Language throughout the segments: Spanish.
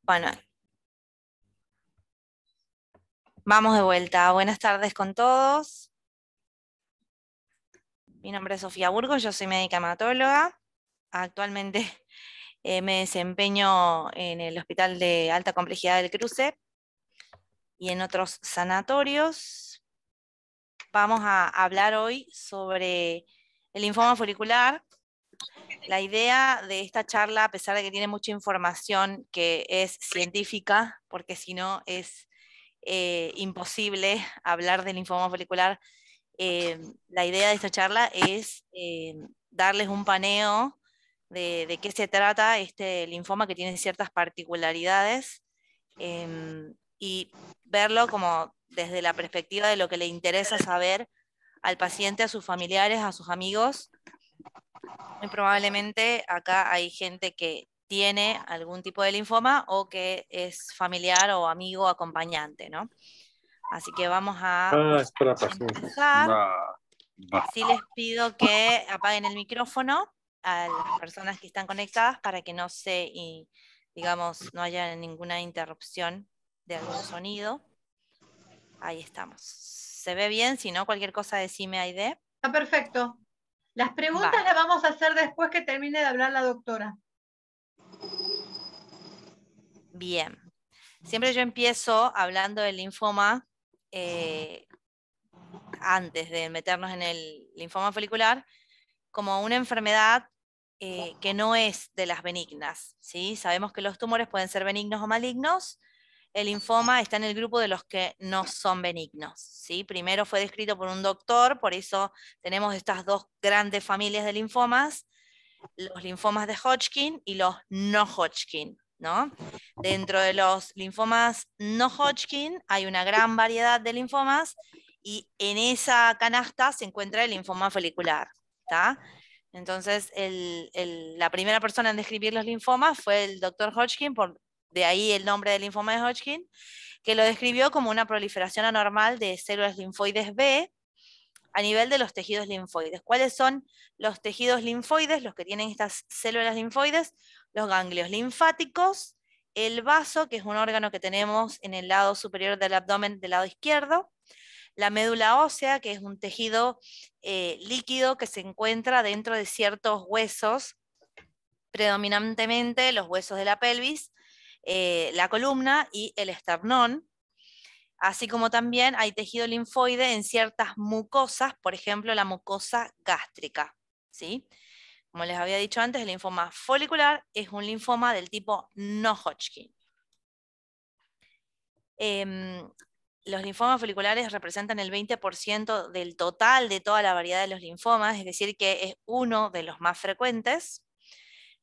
Bueno, vamos de vuelta. Buenas tardes con todos. Mi nombre es Sofía Burgos, yo soy médica hematóloga. Actualmente me desempeño en el Hospital de Alta Complejidad del Cruce y en otros sanatorios. Vamos a hablar hoy sobre el linfoma folicular. La idea de esta charla, a pesar de que tiene mucha información que es científica, porque si no es imposible hablar del linfoma folicular. La idea de esta charla es darles un paneo de qué se trata este linfoma que tiene ciertas particularidades, y verlo como desde la perspectiva de lo que le interesa saber al paciente, a sus familiares, a sus amigos. Muy probablemente acá hay gente que tiene algún tipo de linfoma o que es familiar o amigo acompañante, ¿no? Así que vamos a Espera, paciencia. empezar. Va. Sí les pido que apaguen el micrófono a las personas que están conectadas para que no digamos, no haya ninguna interrupción de algún sonido. Ahí estamos. ¿Se ve bien? Si no, cualquier cosa decime, Aide. Está perfecto. Las preguntas Vale, las vamos a hacer después que termine de hablar la doctora. bien. Siempre yo empiezo hablando del linfoma antes de meternos en el linfoma folicular como una enfermedad que no es de las benignas, ¿sí? Sabemos que los tumores pueden ser benignos o malignos. El linfoma está en el grupo de los que no son benignos, ¿sí? Primero fue descrito por un doctor, por eso tenemos estas dos grandes familias de linfomas, los linfomas de Hodgkin y los no Hodgkin, ¿no? Dentro de los linfomas no Hodgkin hay una gran variedad de linfomas y en esa canasta se encuentra el linfoma folicular, ¿está? Entonces, la primera persona en describir los linfomas fue el doctor Hodgkin, de ahí el nombre del linfoma de Hodgkin, que lo describió como una proliferación anormal de células linfoides B a nivel de los tejidos linfoides. ¿Cuáles son los tejidos linfoides? Los que tienen estas células linfoides, los ganglios linfáticos, el vaso, que es un órgano que tenemos en el lado superior del abdomen del lado izquierdo, la médula ósea, que es un tejido líquido que se encuentra dentro de ciertos huesos, predominantemente los huesos de la pelvis, la columna y el esternón, así como también hay tejido linfoide en ciertas mucosas, por ejemplo la mucosa gástrica, ¿sí? Como les había dicho antes, el linfoma folicular es un linfoma del tipo no Hodgkin. Los linfomas foliculares representan el 20% del total de toda la variedad de los linfomas, es decir, que es uno de los más frecuentes.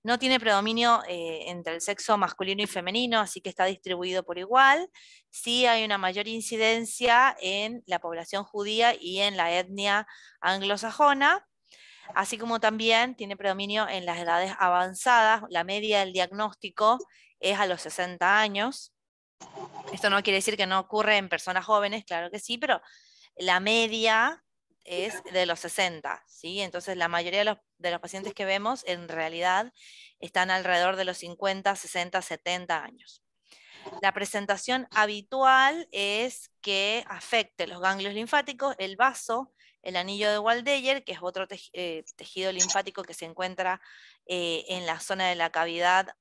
No tiene predominio entre el sexo masculino y femenino, así que está distribuido por igual. Sí hay una mayor incidencia en la población judía y en la etnia anglosajona, así como también tiene predominio en las edades avanzadas. La media del diagnóstico es a los 60 años. Esto no quiere decir que no ocurre en personas jóvenes, claro que sí, pero la media es de los 60, ¿sí? Entonces la mayoría de los pacientes que vemos en realidad están alrededor de los 50, 60, 70 años. La presentación habitual es que afecte los ganglios linfáticos, el vaso, el anillo de Waldeyer, que es otro tejido linfático que se encuentra en la zona de la cavidad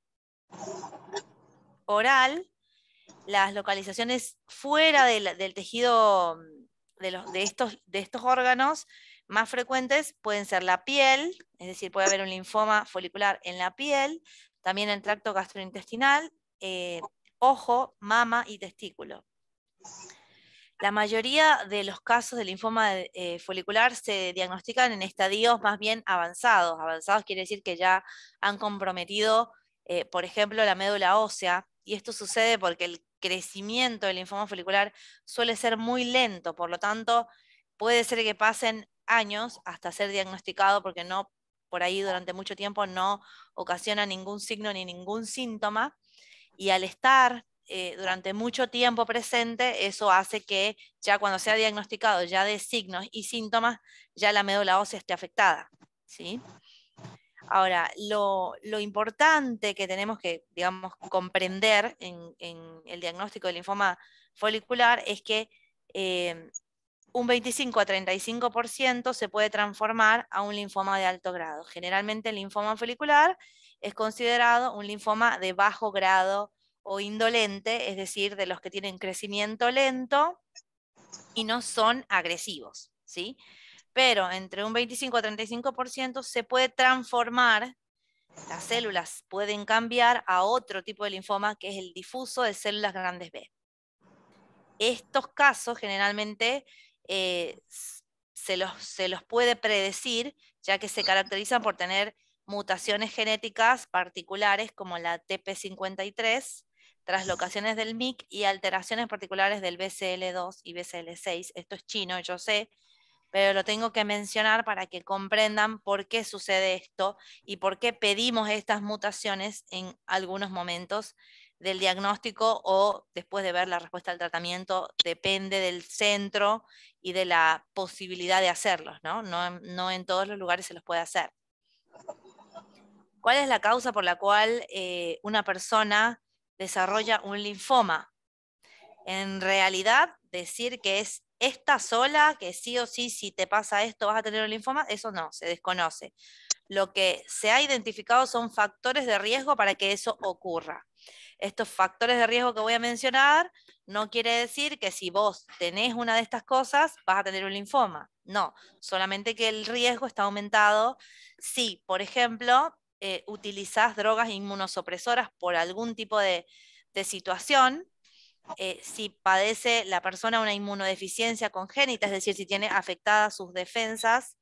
oral. Las localizaciones fuera del tejido de estos órganos más frecuentes pueden ser la piel, es decir, puede haber un linfoma folicular en la piel, también el tracto gastrointestinal, ojo, mama y testículo. La mayoría de los casos de linfoma folicular se diagnostican en estadios más bien avanzados. Avanzados quiere decir que ya han comprometido, por ejemplo, la médula ósea, y esto sucede porque el crecimiento del linfoma folicular suele ser muy lento, por lo tanto, puede ser que pasen años hasta ser diagnosticado porque no, por ahí durante mucho tiempo no ocasiona ningún signo ni ningún síntoma, y al estar durante mucho tiempo presente, eso hace que ya cuando sea diagnosticado ya de signos y síntomas, ya la médula ósea esté afectada, ¿sí? Ahora, lo importante que tenemos que, digamos, comprender en el diagnóstico del linfoma folicular es que un 25 a 35% se puede transformar a un linfoma de alto grado. Generalmente el linfoma folicular es considerado un linfoma de bajo grado o indolente, es decir, de los que tienen crecimiento lento y no son agresivos, ¿sí? Pero entre un 25 a 35% se puede transformar, las células pueden cambiar a otro tipo de linfoma que es el difuso de células grandes B. Estos casos generalmente se los puede predecir, ya que se caracterizan por tener mutaciones genéticas particulares como la TP53, traslocaciones del MYC y alteraciones particulares del BCL2 y BCL6. Esto es chino, yo sé, pero lo tengo que mencionar para que comprendan por qué sucede esto y por qué pedimos estas mutaciones en algunos momentos del diagnóstico o después de ver la respuesta al tratamiento. Depende del centro y de la posibilidad de hacerlos, ¿no? No en todos los lugares se los puede hacer. ¿Cuál es la causa por la cual una persona desarrolla un linfoma? En realidad, decir que es esta sola, que sí o sí, si te pasa esto vas a tener un linfoma, eso no, se desconoce. Lo que se ha identificado son factores de riesgo para que eso ocurra. Estos factores de riesgo que voy a mencionar no quiere decir que si vos tenés una de estas cosas vas a tener un linfoma. No, solamente que el riesgo está aumentado si, por ejemplo, utilizás drogas inmunosupresoras por algún tipo de situación. Si padece la persona una inmunodeficiencia congénita, es decir, si tiene afectadas sus defensas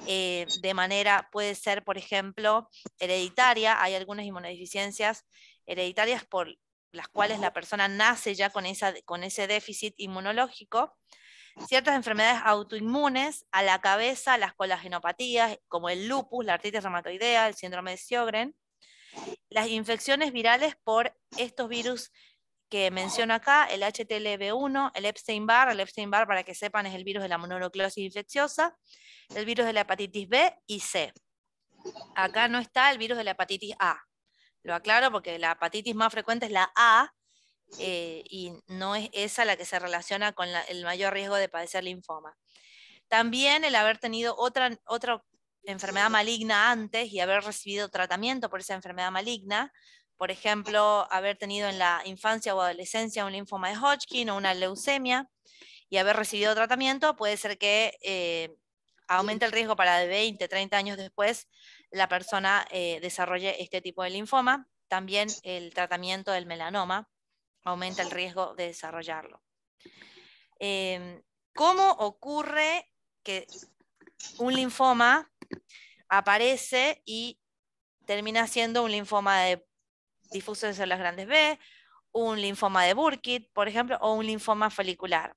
de manera, puede ser, por ejemplo, hereditaria. Hay algunas inmunodeficiencias hereditarias por las cuales la persona nace ya con ese déficit inmunológico. Ciertas enfermedades autoinmunes a la cabeza, las colagenopatías, como el lupus, la artritis reumatoidea, el síndrome de Sjögren. Las infecciones virales por estos virus que menciono acá, el HTLV1, el Epstein-Barr, para que sepan, es el virus de la mononucleosis infecciosa, el virus de la hepatitis B y C. Acá no está el virus de la hepatitis A. Lo aclaro porque la hepatitis más frecuente es la A, y no es esa la que se relaciona con el mayor riesgo de padecer linfoma. También el haber tenido otra enfermedad maligna antes y haber recibido tratamiento por esa enfermedad maligna. Por ejemplo, haber tenido en la infancia o adolescencia un linfoma de Hodgkin o una leucemia y haber recibido tratamiento, puede ser que aumente el riesgo para de 20, 30 años después la persona desarrolle este tipo de linfoma. También el tratamiento del melanoma aumenta el riesgo de desarrollarlo. ¿Cómo ocurre que un linfoma aparece y termina siendo un linfoma de difuso de células grandes B, un linfoma de Burkitt, por ejemplo, o un linfoma folicular?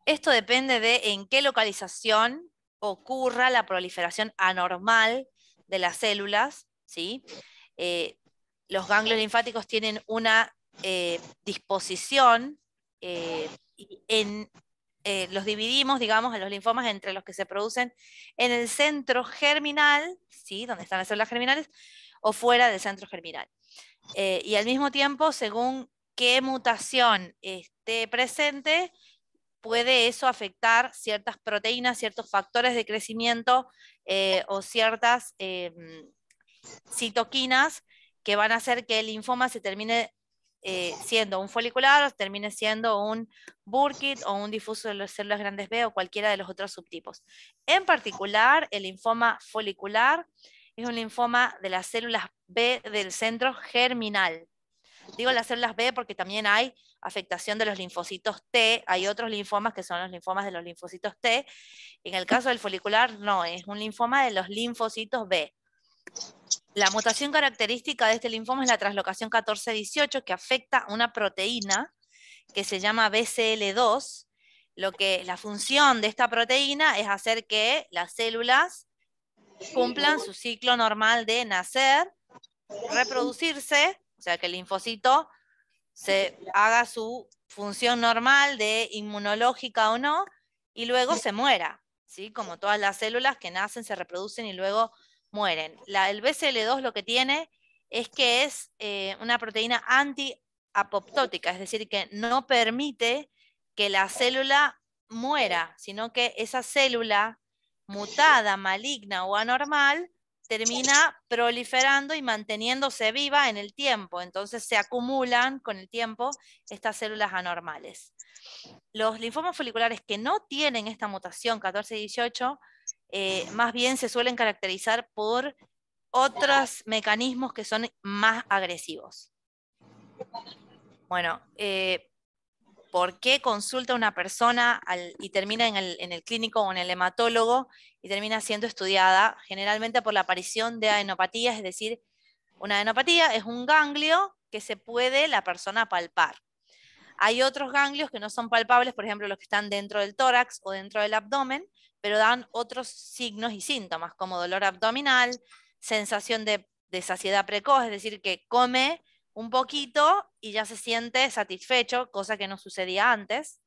Esto depende de en qué localización ocurra la proliferación anormal de las células, ¿sí? Los ganglios linfáticos tienen una disposición, los dividimos, digamos, en los linfomas entre los que se producen en el centro germinal, ¿sí? Donde están las células germinales, o fuera del centro germinal. Y al mismo tiempo, según qué mutación esté presente, puede eso afectar ciertas proteínas, ciertos factores de crecimiento o ciertas citoquinas que van a hacer que el linfoma se termine siendo un folicular o termine siendo un Burkitt o un difuso de las células grandes B o cualquiera de los otros subtipos. En particular, el linfoma folicular es un linfoma de las células B del centro germinal. Digo las células B porque también hay afectación de los linfocitos T, hay otros linfomas que son los linfomas de los linfocitos T. En el caso del folicular, no, es un linfoma de los linfocitos B. La mutación característica de este linfoma es la translocación 14-18, que afecta una proteína que se llama BCL2. La función de esta proteína es hacer que las células cumplan su ciclo normal de nacer, reproducirse, o sea, que el linfocito se haga su función normal de inmunológica o no, y luego se muera, ¿sí? Como todas las células que nacen, se reproducen y luego mueren. El BCL2 lo que tiene es que es una proteína anti-apoptótica, es decir, que no permite que la célula muera, sino que esa célula mutada, maligna o anormal termina proliferando y manteniéndose viva en el tiempo. Entonces se acumulan con el tiempo estas células anormales. Los linfomas foliculares que no tienen esta mutación 14-18, más bien se suelen caracterizar por otros mecanismos que son más agresivos. Bueno, ¿por qué consulta una persona y termina en el clínico o en el hematólogo y termina siendo estudiada? Generalmente por la aparición de adenopatías, es decir, una adenopatía es un ganglio que se puede la persona palpar. Hay otros ganglios que no son palpables, por ejemplo, los que están dentro del tórax o dentro del abdomen, pero dan otros signos y síntomas, como dolor abdominal, sensación de saciedad precoz, es decir, que come un poquito y ya se siente satisfecho, cosa que no sucedía antes.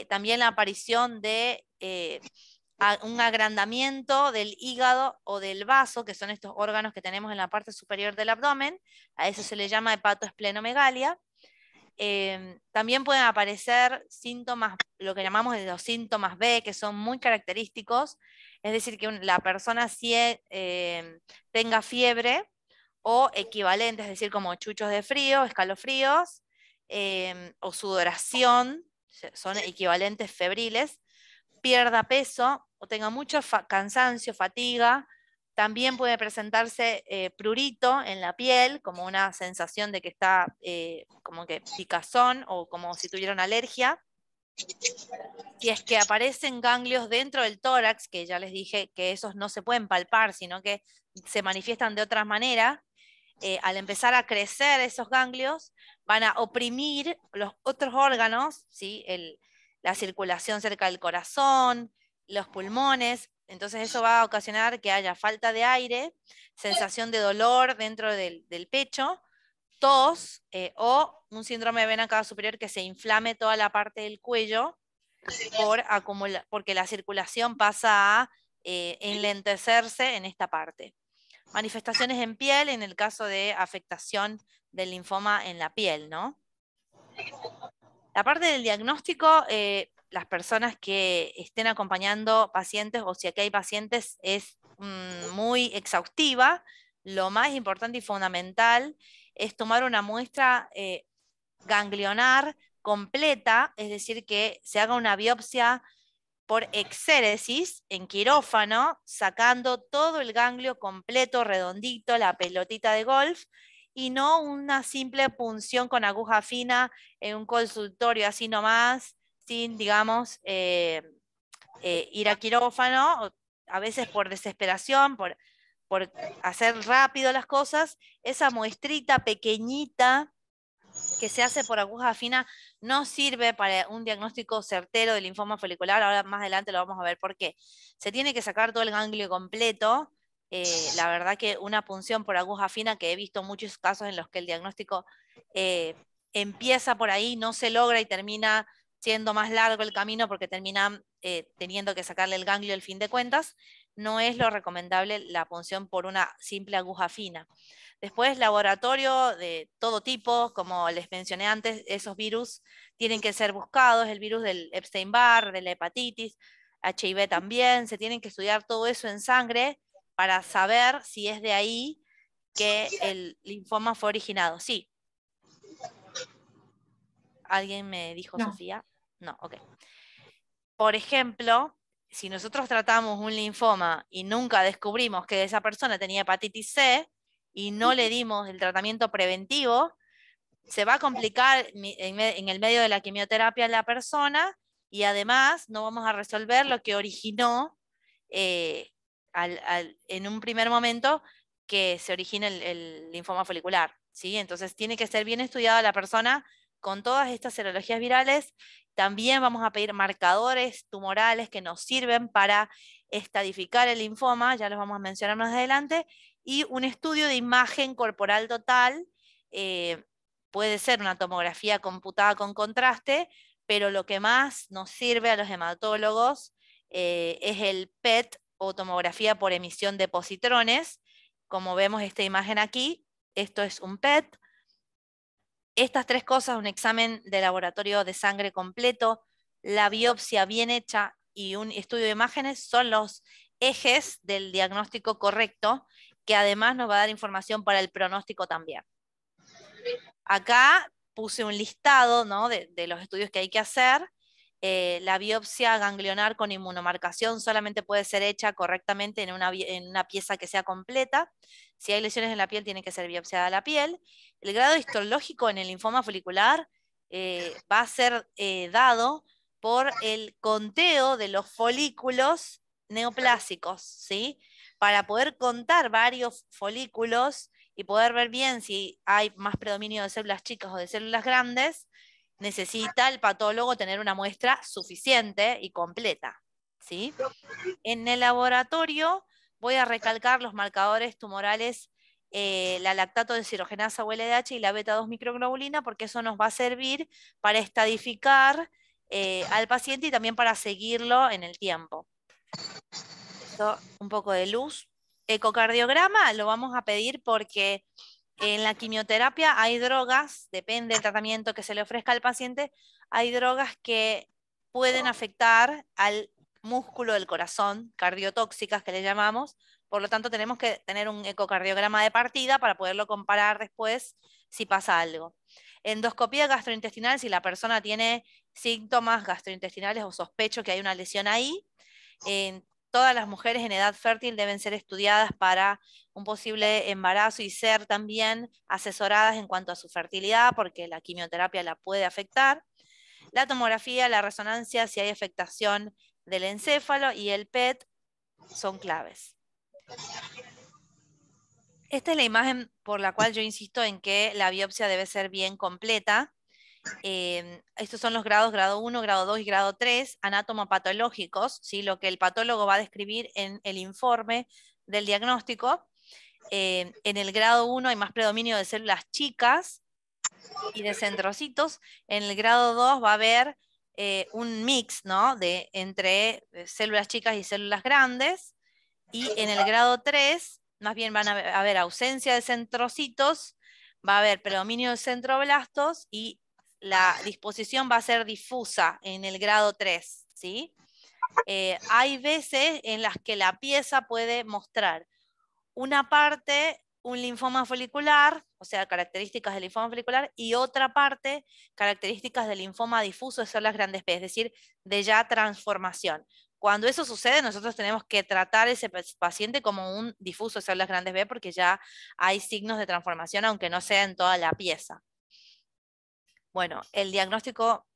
También la aparición de un agrandamiento del hígado o del vaso, que son estos órganos que tenemos en la parte superior del abdomen, a eso se le llama hepatoesplenomegalia. También pueden aparecer síntomas, lo que llamamos de los síntomas B, que son muy característicos, es decir, que la persona tenga fiebre o equivalentes, es decir, como chuchos de frío, escalofríos, o sudoración, son equivalentes febriles, pierda peso o tenga mucho cansancio, fatiga. También puede presentarse prurito en la piel, como una sensación de que está como que picazón o como si tuviera una alergia. Si es que aparecen ganglios dentro del tórax, que ya les dije que esos no se pueden palpar, sino que se manifiestan de otra manera, al empezar a crecer esos ganglios, van a oprimir los otros órganos, ¿sí? La circulación cerca del corazón, los pulmones. Entonces eso va a ocasionar que haya falta de aire, sensación de dolor dentro del pecho, tos o un síndrome de vena cava superior, que se inflame toda la parte del cuello porque la circulación pasa a enlentecerse en esta parte. Manifestaciones en piel en el caso de afectación del linfoma en la piel, ¿no? La parte del diagnóstico, las personas que estén acompañando pacientes, o si aquí hay pacientes, es muy exhaustiva. Lo más importante y fundamental es tomar una muestra ganglionar completa, es decir, que se haga una biopsia por exéresis en quirófano, sacando todo el ganglio completo, redondito, la pelotita de golf, y no una simple punción con aguja fina en un consultorio así nomás, sin, digamos, ir a quirófano, a veces por desesperación, por hacer rápido las cosas. Esa muestrita pequeñita que se hace por aguja fina no sirve para un diagnóstico certero de linfoma folicular. Ahora más adelante lo vamos a ver por qué. Se tiene que sacar todo el ganglio completo. La verdad que una punción por aguja fina, que he visto muchos casos en los que el diagnóstico empieza por ahí, no se logra y termina siendo más largo el camino porque terminan teniendo que sacarle el ganglio al fin de cuentas. No es lo recomendable la punción por una simple aguja fina. Después, laboratorio de todo tipo, como les mencioné antes, esos virus tienen que ser buscados, el virus del Epstein-Barr, de la hepatitis, HIV también, se tienen que estudiar todo eso en sangre para saber si es de ahí que el linfoma fue originado. Sí. ¿Alguien me dijo, No. Sofía? No, ok. Por ejemplo, si nosotros tratamos un linfoma y nunca descubrimos que esa persona tenía hepatitis C y no le dimos el tratamiento preventivo, se va a complicar en el medio de la quimioterapia la persona, y además no vamos a resolver lo que originó en un primer momento que se origine el linfoma folicular, ¿sí? Entonces tiene que ser bien estudiada la persona con todas estas serologías virales. También vamos a pedir marcadores tumorales que nos sirven para estadificar el linfoma, ya los vamos a mencionar más adelante, y un estudio de imagen corporal total. Puede ser una tomografía computada con contraste, pero lo que más nos sirve a los hematólogos es el PET o tomografía por emisión de positrones. Como vemos esta imagen aquí, esto es un PET. Estas tres cosas, un examen de laboratorio de sangre completo, la biopsia bien hecha y un estudio de imágenes son los ejes del diagnóstico correcto, que además nos va a dar información para el pronóstico también. Acá puse un listado, ¿no?, de los estudios que hay que hacer. La biopsia ganglionar con inmunomarcación solamente puede ser hecha correctamente en una pieza que sea completa. Si hay lesiones en la piel, tiene que ser biopsiada la piel. El grado histológico en el linfoma folicular va a ser dado por el conteo de los folículos neoplásicos, ¿sí? Para poder contar varios folículos y poder ver bien si hay más predominio de células chicas o de células grandes, necesita el patólogo tener una muestra suficiente y completa, ¿sí? En el laboratorio voy a recalcar los marcadores tumorales, la lactato deshidrogenasa o LDH y la beta-2 microglobulina, porque eso nos va a servir para estadificar al paciente y también para seguirlo en el tiempo. Esto, un poco de luz. Ecocardiograma lo vamos a pedir porque en la quimioterapia hay drogas, depende del tratamiento que se le ofrezca al paciente, hay drogas que pueden afectar al músculo del corazón, cardiotóxicas que le llamamos, por lo tanto tenemos que tener un ecocardiograma de partida para poderlo comparar después si pasa algo. Endoscopía gastrointestinal, si la persona tiene síntomas gastrointestinales o sospecho que hay una lesión ahí. Todas las mujeres en edad fértil deben ser estudiadas para un posible embarazo y ser también asesoradas en cuanto a su fertilidad, porque la quimioterapia la puede afectar. La tomografía, la resonancia, si hay afectación del encéfalo, y el PET son claves. Esta es la imagen por la cual yo insisto en que la biopsia debe ser bien completa. Estos son los grados, grado 1, grado 2 y grado 3, anatomopatológicos, ¿sí? Lo que el patólogo va a describir en el informe del diagnóstico. En el grado 1 hay más predominio de células chicas y de centrocitos. En el grado 2 va a haber un mix, ¿no?, entre células chicas y células grandes. Y en el grado 3, más bien van a haber ausencia de centrocitos, va a haber predominio de centroblastos y la disposición va a ser difusa en el grado 3, ¿sí? Hay veces en las que la pieza puede mostrar una parte, un linfoma folicular, o sea, características del linfoma folicular, y otra parte, características del linfoma difuso de células grandes B, es decir, de ya transformación. Cuando eso sucede, nosotros tenemos que tratar a ese paciente como un difuso de células grandes B, porque ya hay signos de transformación, aunque no sea en toda la pieza. Bueno, el diagnóstico,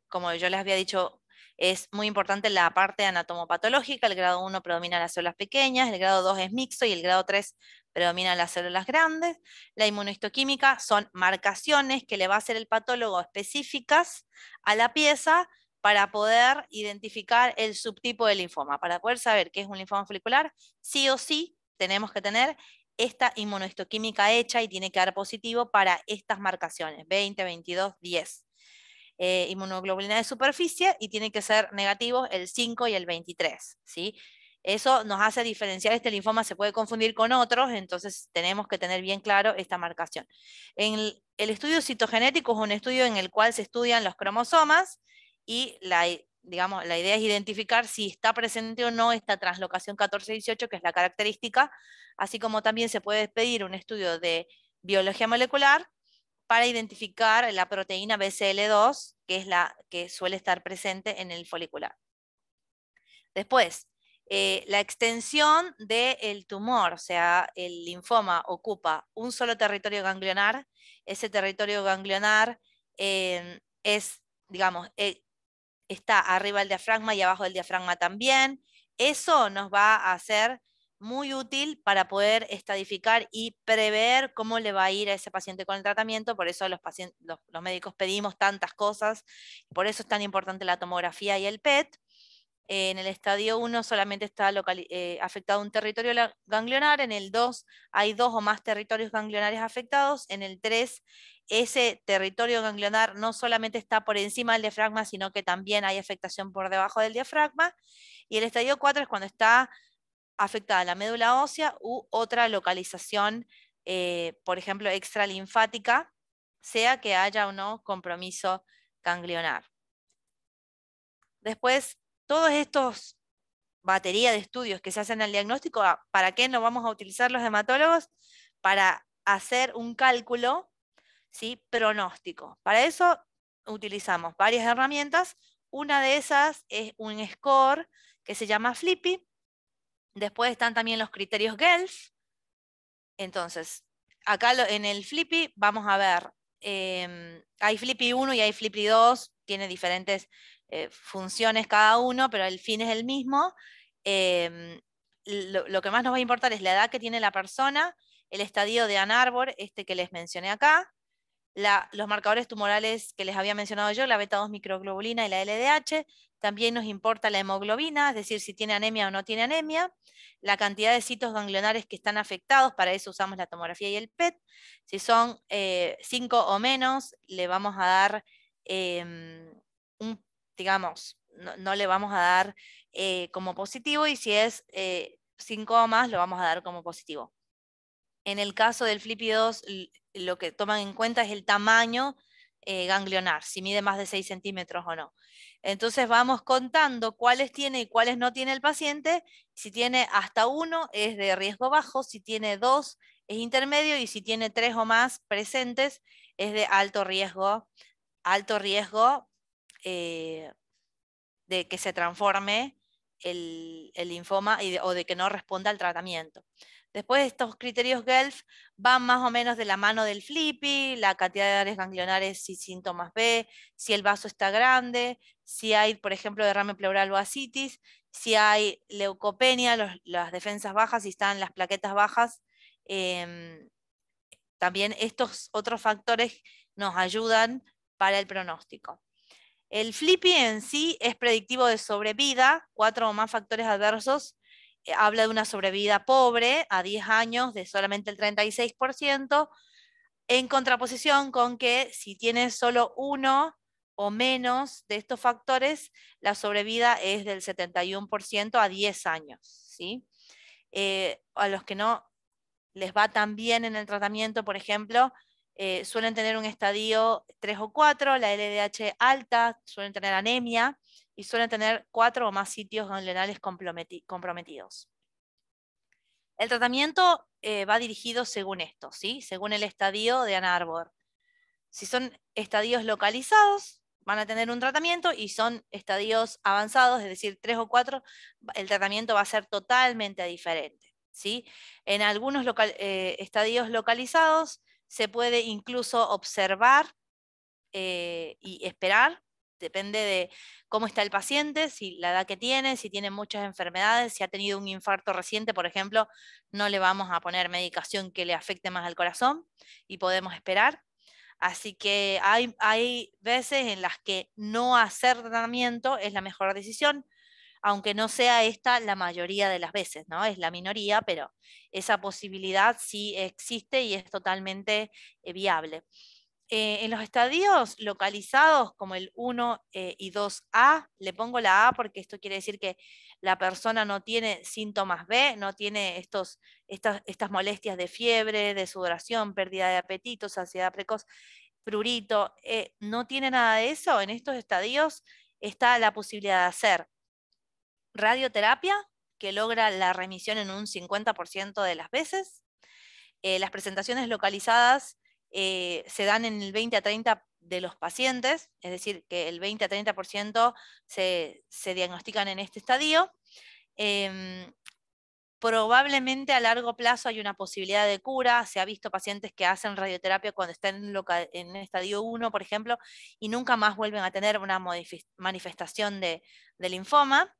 como yo les había dicho, es muy importante la parte anatomopatológica. El grado 1 predomina las células pequeñas, el grado 2 es mixto y el grado 3 predomina las células grandes. La inmunohistoquímica son marcaciones que le va a hacer el patólogo específicas a la pieza para poder identificar el subtipo de linfoma. Para poder saber qué es un linfoma folicular, sí o sí tenemos que tener esta inmunohistoquímica hecha y tiene que dar positivo para estas marcaciones, 20, 22, 10. Inmunoglobulina de superficie, y tiene que ser negativo el 5 y el 23, ¿sí? Eso nos hace diferenciar, este linfoma se puede confundir con otros, entonces tenemos que tener bien claro esta marcación. El estudio citogenético es un estudio en el cual se estudian los cromosomas y digamos, la idea es identificar si está presente o no esta translocación 14-18, que es la característica, así como también se puede pedir un estudio de biología molecular para identificar la proteína BCL2, que es la que suele estar presente en el folicular. Después, la extensión del tumor, o sea, el linfoma ocupa un solo territorio ganglionar. Ese territorio ganglionar es, digamos, está arriba del diafragma y abajo del diafragma también. Eso nos va a hacer muy útil para poder estadificar y prever cómo le va a ir a ese paciente con el tratamiento. Por eso los médicos pedimos tantas cosas, por eso es tan importante la tomografía y el PET. En el estadio 1 solamente está afectado un territorio ganglionar, en el 2 hay 2 o más territorios ganglionares afectados, en el 3 ese territorio ganglionar no solamente está por encima del diafragma, sino que también hay afectación por debajo del diafragma. Y el estadio 4 es cuando está afectada la médula ósea u otra localización, por ejemplo, extralinfática, sea que haya o no compromiso ganglionar. Después, todos estos batería de estudios que se hacen al diagnóstico, ¿para qué no vamos a utilizar los hematólogos? Para hacer un cálculo, ¿sí?, pronóstico. Para eso utilizamos varias herramientas. Una de esas es un score que se llama Flippy. Después están también los criterios Guelph. Entonces, acá en el Flippy vamos a ver, hay Flippy 1 y hay Flippy 2, tiene diferentes funciones cada uno, pero el fin es el mismo. Lo que más nos va a importar es la edad que tiene la persona, el estadio de Ann Arbor, este que les mencioné acá, los marcadores tumorales que les había mencionado yo, la beta-2 microglobulina y la LDH. También nos importa la hemoglobina, es decir, si tiene anemia o no tiene anemia, la cantidad de sitios ganglionares que están afectados, para eso usamos la tomografía y el PET. Si son 5 o menos, le vamos a dar, digamos, no le vamos a dar como positivo, y si es 5 o más, lo vamos a dar como positivo. En el caso del Flippy 2, lo que toman en cuenta es el tamaño ganglionar, si mide más de 6 centímetros o no. Entonces vamos contando cuáles tiene y cuáles no tiene el paciente. Si tiene hasta 1 es de riesgo bajo, si tiene 2 es intermedio, y si tiene 3 o más presentes es de alto riesgo de que se transforme el linfoma o de que no responda al tratamiento. Después, estos criterios Guelph van más o menos de la mano del Flippy, la cantidad de áreas ganglionares y síntomas B, si el vaso está grande, si hay, por ejemplo, derrame pleural o ascitis, si hay leucopenia, las defensas bajas, si están las plaquetas bajas. También estos otros factores nos ayudan para el pronóstico. El Flippy en sí es predictivo de sobrevida, 4 o más factores adversos. Habla de una sobrevida pobre a 10 años de solamente el 36%, en contraposición con que si tienes solo 1 o menos de estos factores, la sobrevida es del 71% a 10 años, ¿sí? A los que no les va tan bien en el tratamiento, por ejemplo, suelen tener un estadio 3 o 4, la LDH alta, suelen tener anemia y suelen tener 4 o más sitios ganglionales comprometidos. El tratamiento va dirigido según esto, ¿sí? Según el estadio de Ann Arbor. Si son estadios localizados, van a tener un tratamiento, y son estadios avanzados, es decir, 3 o 4, el tratamiento va a ser totalmente diferente, ¿sí? En algunos estadios localizados se puede incluso observar y esperar, depende de cómo está el paciente, si la edad que tiene, si tiene muchas enfermedades, si ha tenido un infarto reciente, por ejemplo, no le vamos a poner medicación que le afecte más al corazón y podemos esperar. Así que hay veces en las que no hacer tratamiento es la mejor decisión, aunque no sea esta la mayoría de las veces, ¿no? Es la minoría, pero esa posibilidad sí existe y es totalmente viable. En los estadios localizados como el 1 y 2A, le pongo la A porque esto quiere decir que la persona no tiene síntomas B, no tiene estas molestias de fiebre, de sudoración, pérdida de apetito, saciedad precoz, prurito, no tiene nada de eso. En estos estadios está la posibilidad de hacer radioterapia, que logra la remisión en un 50% de las veces. Las presentaciones localizadas se dan en el 20 a 30 de los pacientes, es decir, que el 20 a 30% se diagnostican en este estadio. Probablemente a largo plazo hay una posibilidad de cura. Se ha visto pacientes que hacen radioterapia cuando están en estadio 1, por ejemplo, y nunca más vuelven a tener una manifestación de linfoma.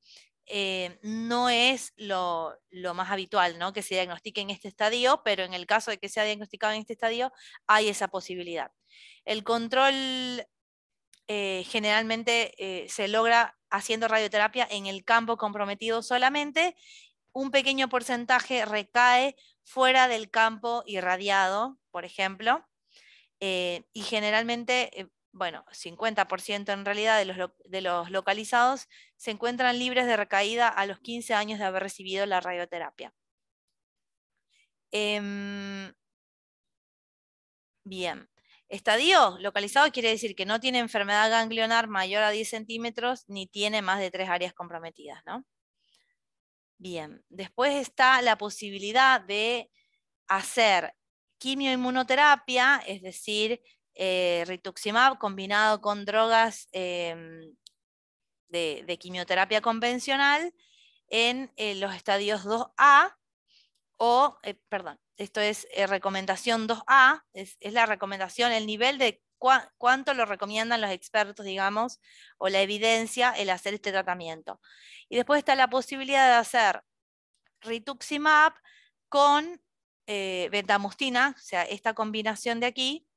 No es lo más habitual, ¿no?, que se diagnostique en este estadio, pero en el caso de que sea diagnosticado en este estadio, hay esa posibilidad. El control generalmente se logra haciendo radioterapia en el campo comprometido solamente. Un pequeño porcentaje recae fuera del campo irradiado, por ejemplo. Y generalmente, bueno, 50% en realidad de los localizados se encuentran libres de recaída a los 15 años de haber recibido la radioterapia. Bien. Estadio localizado quiere decir que no tiene enfermedad ganglionar mayor a 10 centímetros ni tiene más de 3 áreas comprometidas, ¿no? Bien. Después está la posibilidad de hacer quimioinmunoterapia, es decir, rituximab combinado con drogas de quimioterapia convencional en los estadios 2A o, perdón, esto es recomendación 2A, es la recomendación, el nivel de cuánto lo recomiendan los expertos, digamos, o la evidencia el hacer este tratamiento. Y después está la posibilidad de hacer rituximab con betamustina, o sea, esta combinación de aquí,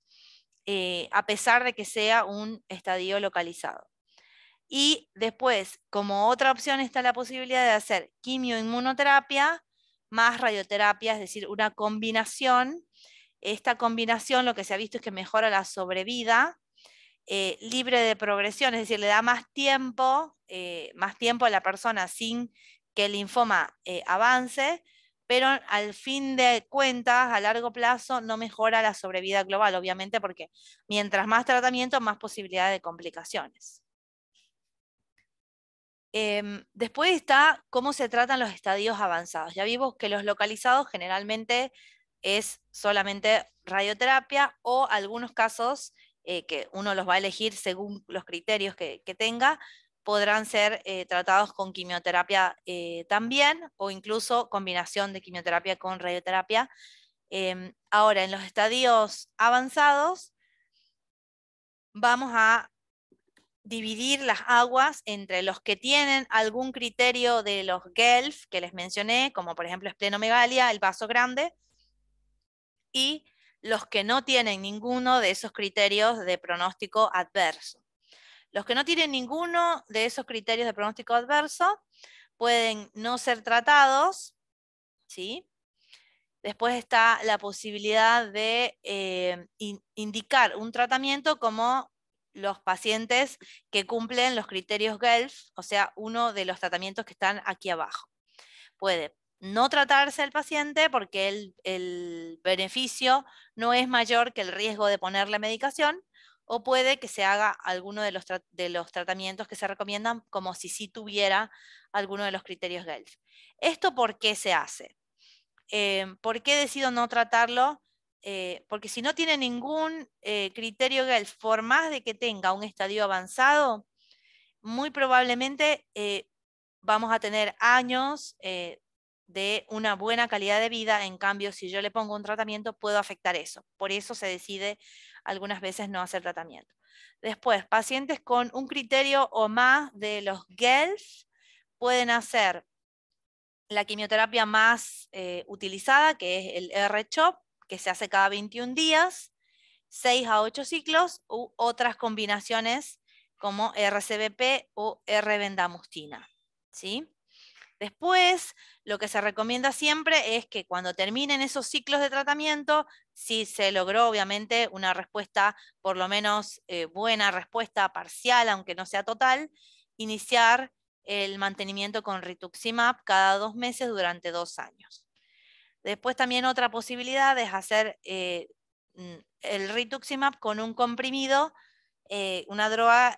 a pesar de que sea un estadio localizado. Y después, como otra opción, está la posibilidad de hacer quimioinmunoterapia más radioterapia, es decir, una combinación. Esta combinación lo que se ha visto es que mejora la sobrevida, libre de progresión, es decir, le da más tiempo a la persona sin que el linfoma avance, pero al fin de cuentas, a largo plazo, no mejora la sobrevida global, obviamente, porque mientras más tratamiento, más posibilidad de complicaciones. Después está cómo se tratan los estadios avanzados. Ya vimos que los localizados generalmente es solamente radioterapia o algunos casos que uno los va a elegir según los criterios que tenga, podrán ser tratados con quimioterapia también o incluso combinación de quimioterapia con radioterapia. Ahora, en los estadios avanzados vamos a dividir las aguas entre los que tienen algún criterio de los GELF que les mencioné, como por ejemplo esplenomegalia, el vaso grande, y los que no tienen ninguno de esos criterios de pronóstico adverso. Los que no tienen ninguno de esos criterios de pronóstico adverso pueden no ser tratados, ¿sí? Después está la posibilidad de indicar un tratamiento como los pacientes que cumplen los criterios GELF, o sea, uno de los tratamientos que están aquí abajo. Puede no tratarse el paciente porque el beneficio no es mayor que el riesgo de ponerle medicación, o puede que se haga alguno de los tratamientos que se recomiendan como si sí tuviera alguno de los criterios GELF. ¿Esto por qué se hace? ¿Por qué decido no tratarlo? Porque si no tiene ningún criterio GELF, por más de que tenga un estadio avanzado, muy probablemente vamos a tener años de una buena calidad de vida. En cambio, si yo le pongo un tratamiento, puedo afectar eso. Por eso se decide algunas veces no hacer tratamiento. Después, pacientes con un criterio o más de los GELF pueden hacer la quimioterapia más utilizada, que es el R-CHOP, que se hace cada 21 días, 6 a 8 ciclos, u otras combinaciones como RCBP o R-bendamustina, ¿sí? Después, lo que se recomienda siempre es que cuando terminen esos ciclos de tratamiento, si se logró obviamente una respuesta, por lo menos buena respuesta parcial, aunque no sea total, iniciar el mantenimiento con rituximab cada 2 meses durante 2 años. Después también otra posibilidad es hacer el rituximab con un comprimido, una droga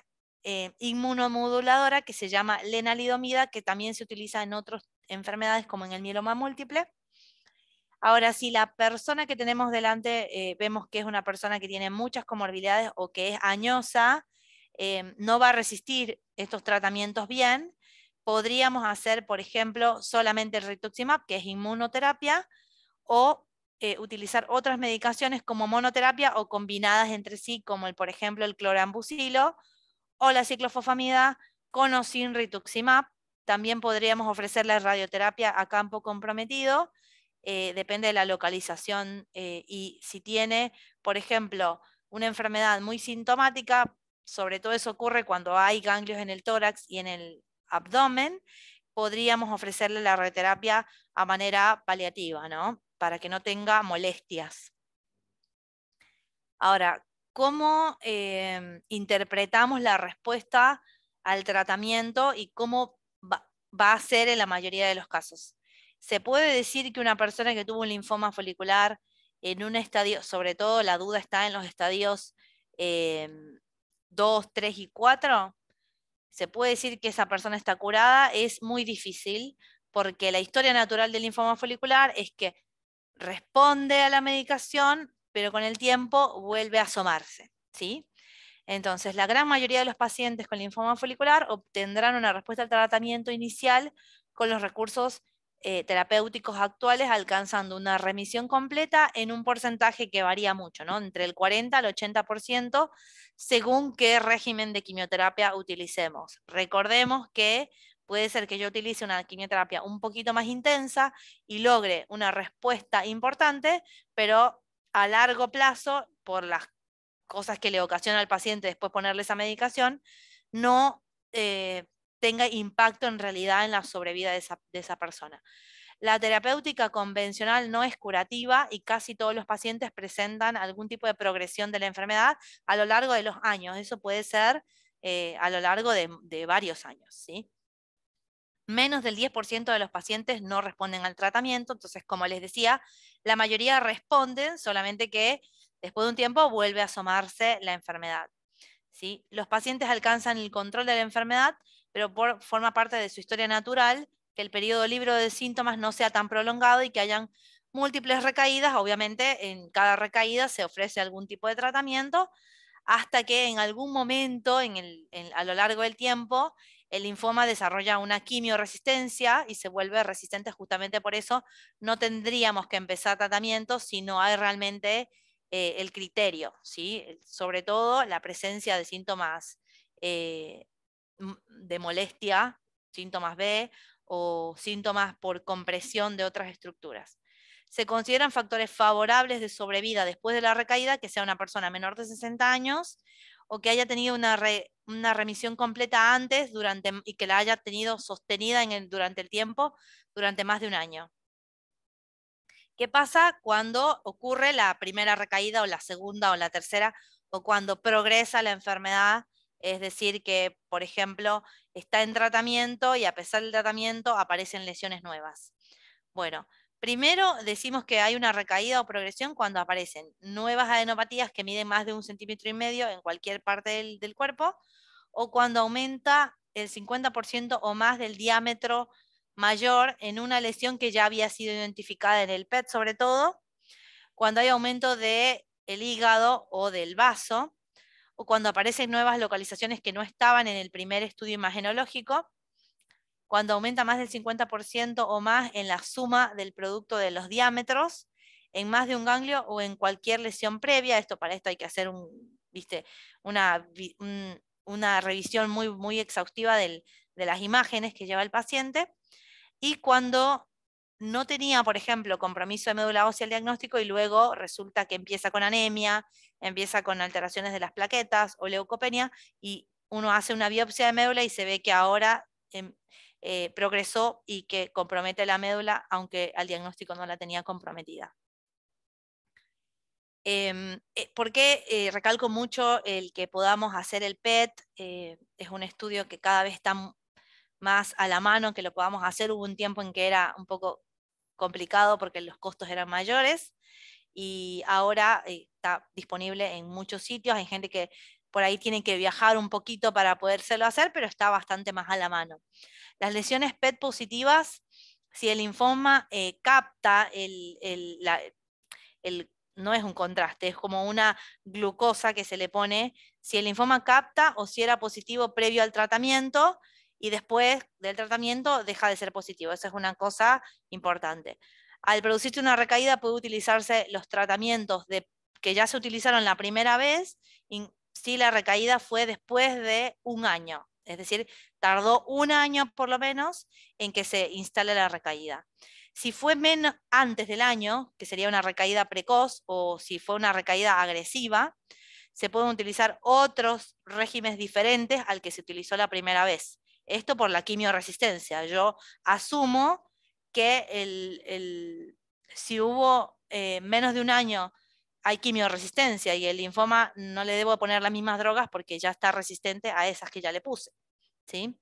inmunomoduladora que se llama lenalidomida, que también se utiliza en otras enfermedades como en el mieloma múltiple. Ahora, si la persona que tenemos delante vemos que es una persona que tiene muchas comorbilidades o que es añosa, no va a resistir estos tratamientos bien, podríamos hacer, por ejemplo, solamente el rituximab, que es inmunoterapia, o utilizar otras medicaciones como monoterapia o combinadas entre sí, como por ejemplo el clorambucilo o la ciclofosfamida con o sin rituximab. También podríamos ofrecer la radioterapia a campo comprometido, depende de la localización y si tiene, por ejemplo, una enfermedad muy sintomática, sobre todo eso ocurre cuando hay ganglios en el tórax y en el abdomen, podríamos ofrecerle la radioterapia a manera paliativa, ¿no? Para que no tenga molestias. Ahora, ¿cómo interpretamos la respuesta al tratamiento y cómo va a ser en la mayoría de los casos? Se puede decir que una persona que tuvo un linfoma folicular en un estadio, sobre todo la duda está en los estadios 2, 3 y 4, se puede decir que esa persona está curada. Es muy difícil porque la historia natural del linfoma folicular es que responde a la medicación, pero con el tiempo vuelve a asomarse, ¿sí? Entonces, la gran mayoría de los pacientes con linfoma folicular obtendrán una respuesta al tratamiento inicial con los recursos terapéuticos actuales, alcanzando una remisión completa en un porcentaje que varía mucho, ¿no? Entre el 40 al 80%, según qué régimen de quimioterapia utilicemos. Recordemos que puede ser que yo utilice una quimioterapia un poquito más intensa y logre una respuesta importante, pero a largo plazo, por las cosas que le ocasiona al paciente después ponerle esa medicación, no tenga impacto en realidad en la sobrevida de esa persona. La terapéutica convencional no es curativa y casi todos los pacientes presentan algún tipo de progresión de la enfermedad a lo largo de los años. Eso puede ser a lo largo de varios años, ¿sí? Menos del 10% de los pacientes no responden al tratamiento, entonces, como les decía, la mayoría responden, solamente que después de un tiempo vuelve a asomarse la enfermedad, ¿sí? Los pacientes alcanzan el control de la enfermedad, pero forma parte de su historia natural que el periodo libre de síntomas no sea tan prolongado y que hayan múltiples recaídas. Obviamente, en cada recaída se ofrece algún tipo de tratamiento hasta que en algún momento a lo largo del tiempo el linfoma desarrolla una quimioresistencia y se vuelve resistente. Justamente por eso no tendríamos que empezar tratamiento si no hay realmente el criterio, ¿sí? Sobre todo la presencia de síntomas de molestia, síntomas B o síntomas por compresión de otras estructuras. Se consideran factores favorables de sobrevida después de la recaída que sea una persona menor de 60 años o que haya tenido una remisión completa antes y que la haya tenido sostenida durante el tiempo, durante más de un año. ¿Qué pasa cuando ocurre la primera recaída o la segunda o la tercera o cuando progresa la enfermedad? Es decir, que, por ejemplo, está en tratamiento y a pesar del tratamiento aparecen lesiones nuevas. Bueno, primero decimos que hay una recaída o progresión cuando aparecen nuevas adenopatías que miden más de 1,5 centímetros en cualquier parte del cuerpo, o cuando aumenta el 50% o más del diámetro mayor en una lesión que ya había sido identificada en el PET, sobre todo, cuando hay aumento del hígado o del vaso, o cuando aparecen nuevas localizaciones que no estaban en el primer estudio imagenológico, cuando aumenta más del 50% o más en la suma del producto de los diámetros, en más de un ganglio o en cualquier lesión previa. Para esto hay que hacer una revisión muy exhaustiva de las imágenes que lleva el paciente. Y cuando no tenía, por ejemplo, compromiso de médula ósea al diagnóstico y luego resulta que empieza con anemia, empieza con alteraciones de las plaquetas o leucopenia, y uno hace una biopsia de médula y se ve que ahora progresó y que compromete la médula, aunque al diagnóstico no la tenía comprometida. ¿Por qué recalco mucho el que podamos hacer el PET? Es un estudio que cada vez está más a la mano, que lo podamos hacer. Hubo un tiempo en que era un poco complicado porque los costos eran mayores y ahora está disponible en muchos sitios. Hay gente que por ahí tiene que viajar un poquito para podérselo hacer, pero está bastante más a la mano. Las lesiones PET positivas, si el linfoma capta no es un contraste, es como una glucosa que se le pone, si el linfoma capta o si era positivo previo al tratamiento y después del tratamiento deja de ser positivo. Esa es una cosa importante. Al producirse una recaída puede utilizarse los tratamientos que ya se utilizaron la primera vez si la recaída fue después de un año. Es decir, tardó un año por lo menos en que se instale la recaída. Si fue antes del año, que sería una recaída precoz, o si fue una recaída agresiva, se pueden utilizar otros regímenes diferentes al que se utilizó la primera vez. Esto por la quimioresistencia. Yo asumo que si hubo menos de un año hay quimioresistencia y el linfoma no le debo poner las mismas drogas porque ya está resistente a esas que ya le puse, ¿sí?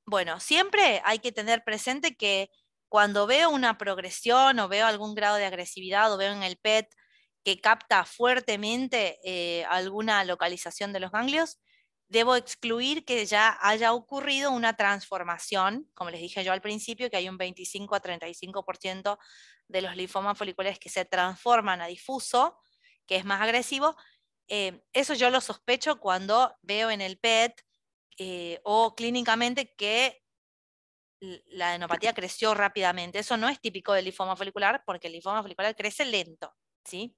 Bueno, siempre hay que tener presente que cuando veo una progresión o veo algún grado de agresividad o veo en el PET que capta fuertemente alguna localización de los ganglios, debo excluir que ya haya ocurrido una transformación, como les dije yo al principio, que hay un 25 a 35% de los linfomas foliculares que se transforman a difuso, que es más agresivo. Eso yo lo sospecho cuando veo en el PET o clínicamente que la adenopatía creció rápidamente. Eso no es típico del linfoma folicular porque el linfoma folicular crece lento, ¿sí?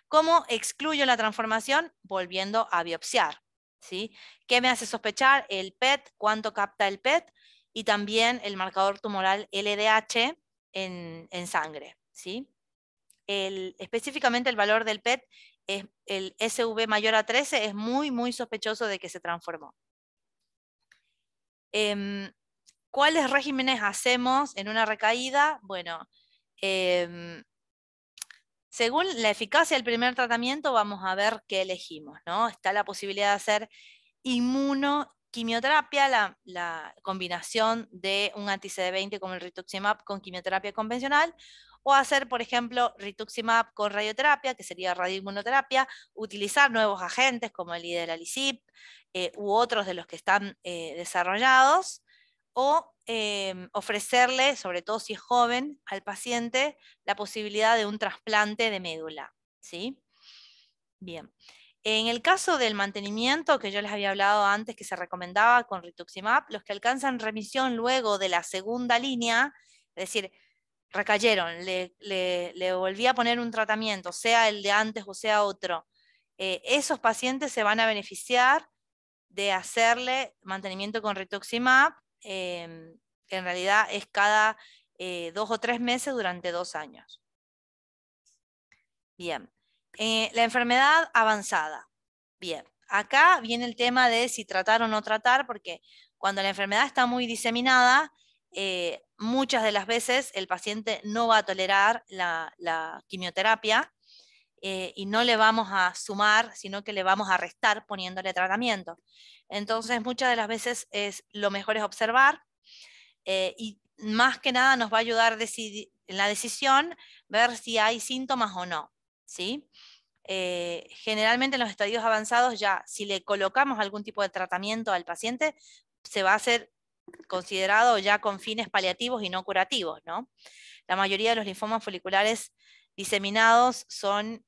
¿Cómo excluyo la transformación? Volviendo a biopsiar, ¿sí? ¿Qué me hace sospechar? El PET, cuánto capta el PET y también el marcador tumoral LDH en sangre, ¿sí? Específicamente el valor del PET, es el SV mayor a 13, es muy, muy sospechoso de que se transformó. ¿Cuáles regímenes hacemos en una recaída? Bueno, según la eficacia del primer tratamiento, vamos a ver qué elegimos, ¿no? Está la posibilidad de hacer inmunoquimioterapia, la combinación de un anti-CD20 como el rituximab con quimioterapia convencional, o hacer, por ejemplo, rituximab con radioterapia, que sería radioinmunoterapia, utilizar nuevos agentes como el idelalisib u otros de los que están desarrollados, o ofrecerle, sobre todo si es joven, al paciente la posibilidad de un trasplante de médula, ¿sí? Bien. En el caso del mantenimiento, que yo les había hablado antes que se recomendaba con rituximab, los que alcanzan remisión luego de la segunda línea, es decir, recayeron, le volví a poner un tratamiento, sea el de antes o sea otro, esos pacientes se van a beneficiar de hacerle mantenimiento con rituximab, que en realidad es cada 2 o 3 meses durante 2 años. Bien. La enfermedad avanzada. Bien. Acá viene el tema de si tratar o no tratar, porque cuando la enfermedad está muy diseminada, muchas de las veces el paciente no va a tolerar la quimioterapia y no le vamos a sumar, sino que le vamos a restar poniéndole tratamiento. Entonces, muchas de las veces lo mejor es observar y más que nada nos va a ayudar en la decisión ver si hay síntomas o no, ¿sí? Generalmente en los estadios avanzados ya, si le colocamos algún tipo de tratamiento al paciente, se va a hacer considerado ya con fines paliativos y no curativos, ¿no? La mayoría de los linfomas foliculares diseminados son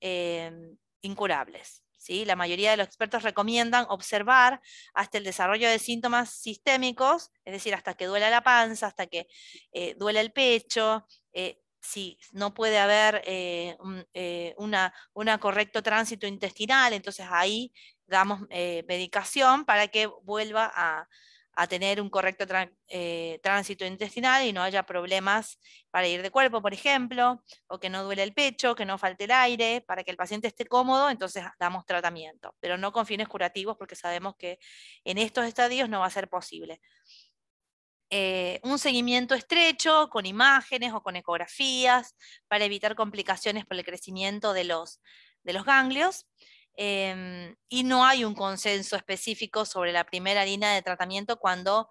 incurables, ¿sí? La mayoría de los expertos recomiendan observar hasta el desarrollo de síntomas sistémicos, es decir, hasta que duela la panza, hasta que duele el pecho, si no puede haber un correcto tránsito intestinal, entonces ahí damos medicación para que vuelva a tener un correcto tránsito intestinal y no haya problemas para ir de cuerpo, por ejemplo, o que no duele el pecho, que no falte el aire, para que el paciente esté cómodo, entonces damos tratamiento, pero no con fines curativos porque sabemos que en estos estadios no va a ser posible. Un seguimiento estrecho con imágenes o con ecografías para evitar complicaciones por el crecimiento de los ganglios. Y no hay un consenso específico sobre la primera línea de tratamiento cuando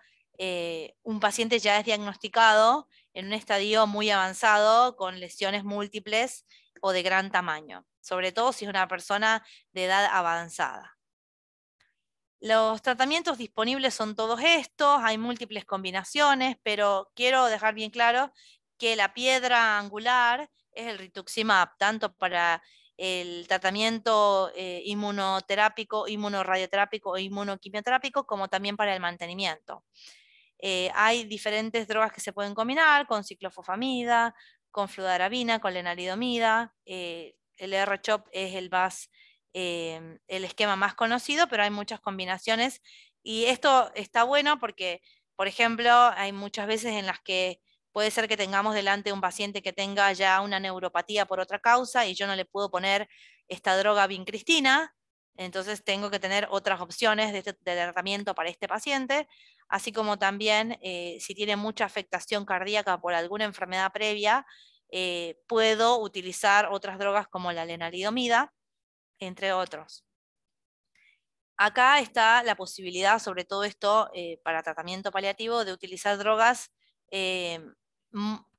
un paciente ya es diagnosticado en un estadio muy avanzado con lesiones múltiples o de gran tamaño, sobre todo si es una persona de edad avanzada. Los tratamientos disponibles son todos estos, hay múltiples combinaciones, pero quiero dejar bien claro que la piedra angular es el rituximab, tanto para el tratamiento inmunoterápico, inmunoradioterápico o inmunoquimioterápico, como también para el mantenimiento. Hay diferentes drogas que se pueden combinar con ciclofosfamida, con fludarabina, con lenalidomida. El R-CHOP es el esquema más conocido, pero hay muchas combinaciones. Y esto está bueno porque, por ejemplo, hay muchas veces en las que puede ser que tengamos delante un paciente que tenga ya una neuropatía por otra causa y yo no le puedo poner esta droga vincristina, entonces tengo que tener otras opciones de tratamiento para este paciente, así como también si tiene mucha afectación cardíaca por alguna enfermedad previa, puedo utilizar otras drogas como la lenalidomida, entre otros. Acá está la posibilidad, sobre todo esto para tratamiento paliativo, de utilizar drogas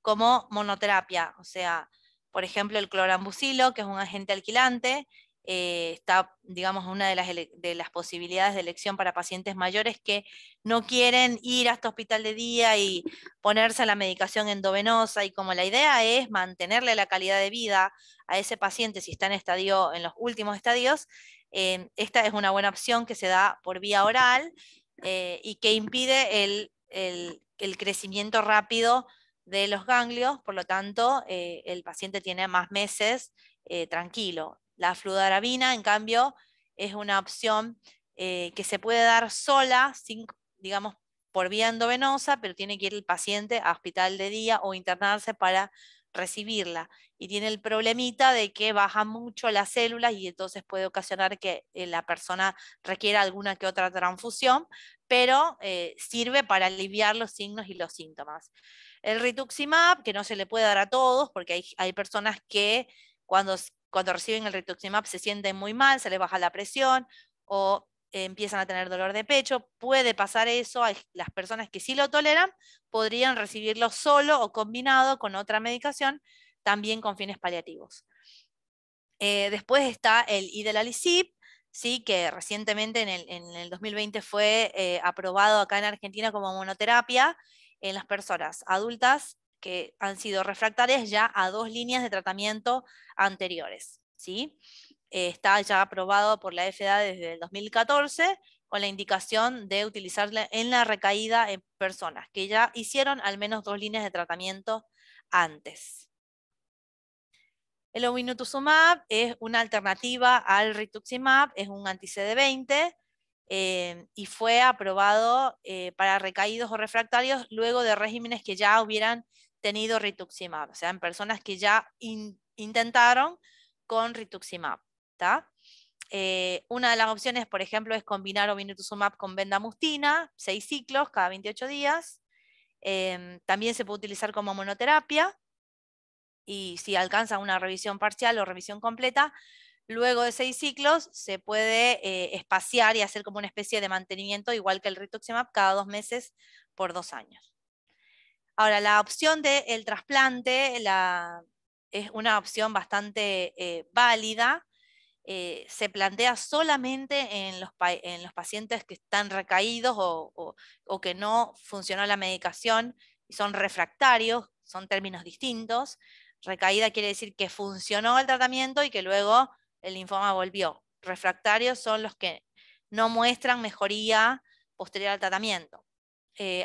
como monoterapia. O sea, por ejemplo, el clorambucilo, que es un agente alquilante, está, digamos, una de las posibilidades de elección para pacientes mayores que no quieren ir hasta hospital de día y ponerse la medicación endovenosa, y como la idea es mantenerle la calidad de vida a ese paciente si está en los últimos estadios, esta es una buena opción que se da por vía oral y que impide el crecimiento rápido de los ganglios, por lo tanto, el paciente tiene más meses tranquilo. La fludarabina, en cambio, es una opción que se puede dar sola, sin, digamos, por vía endovenosa, pero tiene que ir el paciente a hospital de día o internarse para recibirla. Y tiene el problemita de que baja mucho las células y entonces puede ocasionar que la persona requiera alguna que otra transfusión, pero sirve para aliviar los signos y los síntomas. El rituximab, que no se le puede dar a todos, porque hay personas que cuando reciben el rituximab se sienten muy mal, se les baja la presión o empiezan a tener dolor de pecho. Puede pasar eso. Las personas que sí lo toleran podrían recibirlo solo o combinado con otra medicación, también con fines paliativos. Después está el idelalisib, ¿sí? Que recientemente en el 2020 fue aprobado acá en Argentina como monoterapia en las personas adultas que han sido refractarias ya a 2 líneas de tratamiento anteriores, ¿sí? Está ya aprobado por la FDA desde el 2014 con la indicación de utilizarla en la recaída en personas que ya hicieron al menos 2 líneas de tratamiento antes. El obinutuzumab es una alternativa al rituximab, es un anti-CD20 y fue aprobado para recaídos o refractarios luego de regímenes que ya hubieran tenido rituximab, o sea, en personas que ya intentaron con rituximab. Una de las opciones, por ejemplo, es combinar obinutuzumab con bendamustina, 6 ciclos cada 28 días. También se puede utilizar como monoterapia. Y si alcanza una revisión parcial o revisión completa, luego de 6 ciclos se puede espaciar y hacer como una especie de mantenimiento, igual que el rituximab, cada 2 meses por 2 años. Ahora, la opción del trasplante es una opción bastante válida. Se plantea solamente en los pacientes que están recaídos o que no funcionó la medicación y son refractarios, son términos distintos. Recaída quiere decir que funcionó el tratamiento y que luego el linfoma volvió. Refractarios son los que no muestran mejoría posterior al tratamiento.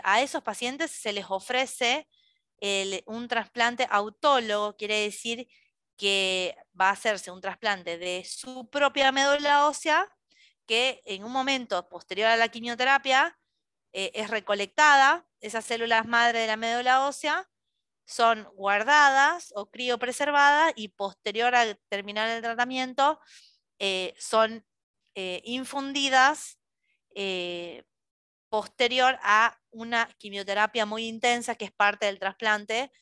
A esos pacientes se les ofrece un trasplante autólogo, quiere decir que va a hacerse un trasplante de su propia médula ósea, que en un momento posterior a la quimioterapia es recolectada, esas células madre de la médula ósea son guardadas o criopreservadas y posterior a terminar el tratamiento son infundidas posterior a una quimioterapia muy intensa que es parte del trasplante.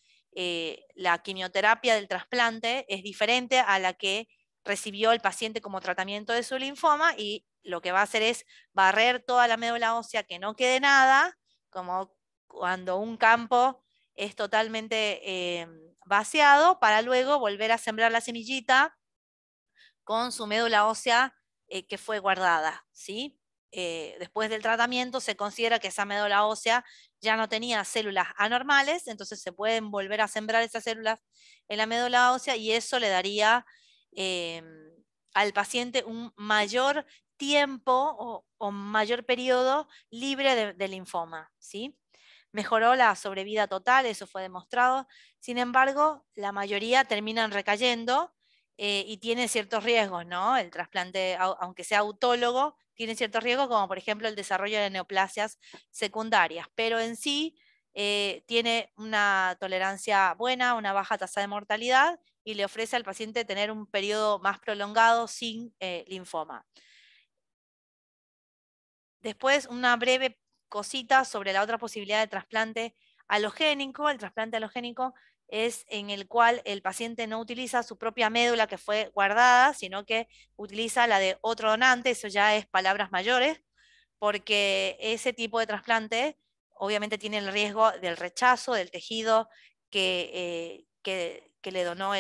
La quimioterapia del trasplante es diferente a la que recibió el paciente como tratamiento de su linfoma y lo que va a hacer es barrer toda la médula ósea, que no quede nada, como cuando un campo es totalmente vaciado, para luego volver a sembrar la semillita con su médula ósea que fue guardada, ¿sí? Después del tratamiento se considera que esa médula ósea ya no tenía células anormales, entonces se pueden volver a sembrar esas células en la médula ósea y eso le daría al paciente un mayor tiempo o mayor periodo libre de linfoma, ¿sí? Mejoró la sobrevida total, eso fue demostrado. Sin embargo, la mayoría terminan recayendo y tiene ciertos riesgos, ¿no? El trasplante, aunque sea autólogo, tiene ciertos riesgos, como por ejemplo el desarrollo de neoplasias secundarias, pero en sí tiene una tolerancia buena, una baja tasa de mortalidad y le ofrece al paciente tener un periodo más prolongado sin linfoma. Después, una breve cosita sobre la otra posibilidad de trasplante alogénico. El trasplante alogénico es en el cual el paciente no utiliza su propia médula que fue guardada, sino que utiliza la de otro donante. Eso ya es palabras mayores, porque ese tipo de trasplante obviamente tiene el riesgo del rechazo del tejido que le donó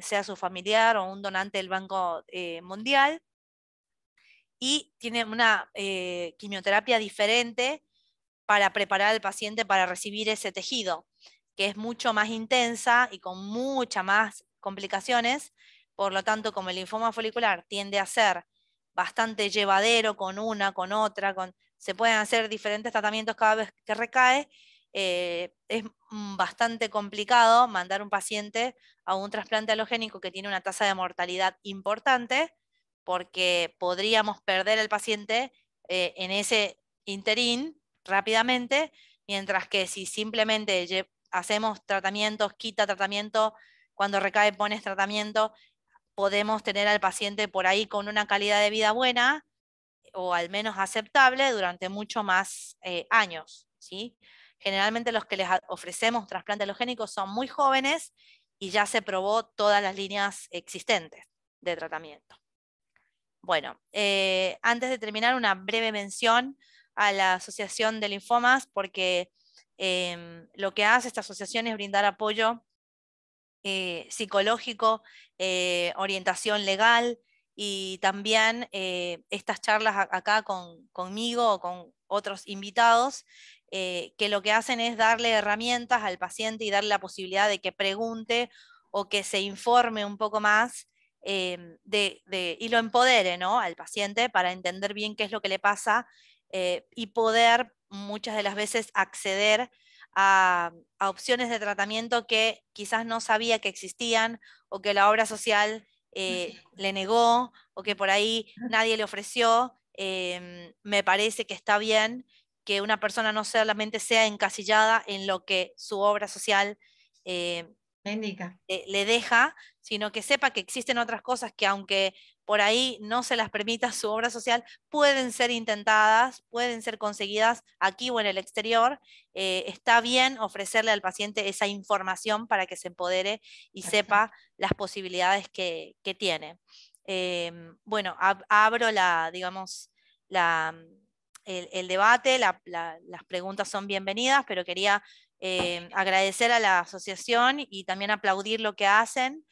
sea su familiar o un donante del Banco Mundial, y tiene una quimioterapia diferente para preparar al paciente para recibir ese tejido, que es mucho más intensa y con muchas más complicaciones. Por lo tanto, como el linfoma folicular tiende a ser bastante llevadero con una, con otra, se pueden hacer diferentes tratamientos cada vez que recae, es bastante complicado mandar un paciente a un trasplante alogénico que tiene una tasa de mortalidad importante, porque podríamos perder al paciente en ese interín rápidamente, mientras que si simplemente hacemos tratamientos, quita tratamiento, cuando recae pones tratamiento, podemos tener al paciente por ahí con una calidad de vida buena o al menos aceptable durante mucho más años, ¿sí? Generalmente los que les ofrecemos trasplante alogénico son muy jóvenes y ya se probó todas las líneas existentes de tratamiento. Bueno, antes de terminar, una breve mención a la Asociación de Linfomas, porque lo que hace esta asociación es brindar apoyo psicológico, orientación legal, y también estas charlas acá conmigo o con otros invitados, que lo que hacen es darle herramientas al paciente y darle la posibilidad de que pregunte o que se informe un poco más, y lo empodere, ¿no?, al paciente para entender bien qué es lo que le pasa, y poder muchas de las veces acceder a opciones de tratamiento que quizás no sabía que existían, o que la obra social le negó, o que por ahí nadie le ofreció. Me parece que está bien que una persona no solamente sea encasillada en lo que su obra social indica. le deja, sino que sepa que existen otras cosas que, aunque por ahí no se las permita su obra social, pueden ser intentadas, pueden ser conseguidas aquí o en el exterior. Está bien ofrecerle al paciente esa información para que se empodere y sepa las posibilidades que tiene. Bueno, abro digamos, el debate, las preguntas son bienvenidas, pero quería agradecer a la asociación y también aplaudir lo que hacen,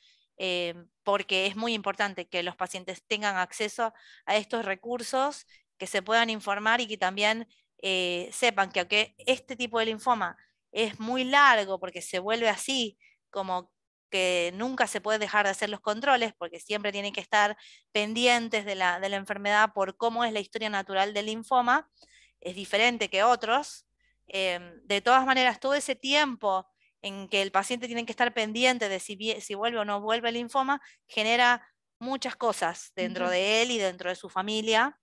porque es muy importante que los pacientes tengan acceso a estos recursos, que se puedan informar y que también sepan que aunque este tipo de linfoma es muy largo, porque se vuelve así, como que nunca se puede dejar de hacer los controles, porque siempre tienen que estar pendientes de la enfermedad por cómo es la historia natural del linfoma, es diferente que otros. De todas maneras, todo ese tiempo en que el paciente tiene que estar pendiente de si vuelve o no vuelve el linfoma, genera muchas cosas dentro de él y dentro de su familia,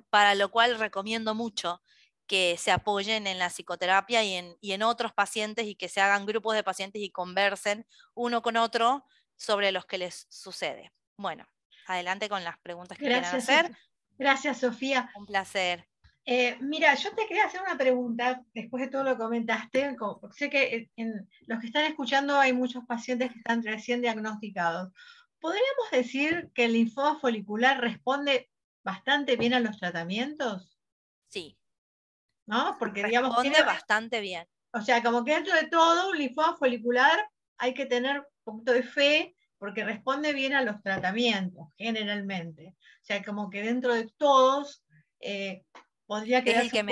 para lo cual recomiendo mucho que se apoyen en la psicoterapia y en otros pacientes, y que se hagan grupos de pacientes y conversen uno con otro sobre los que les sucede. Bueno, adelante con las preguntas que quieran hacer. Gracias, Sofía. Un placer. Mira, yo te quería hacer una pregunta después de todo lo que comentaste, porque sé que en los que están escuchando hay muchos pacientes que están recién diagnosticados. ¿Podríamos decir que el linfoma folicular responde bastante bien a los tratamientos? Sí. ¿No? Porque responde bastante bien. O sea, como que dentro de todo, un linfoma folicular hay que tener un poquito de fe, porque responde bien a los tratamientos, generalmente. O sea, como que dentro de todos podría quedarse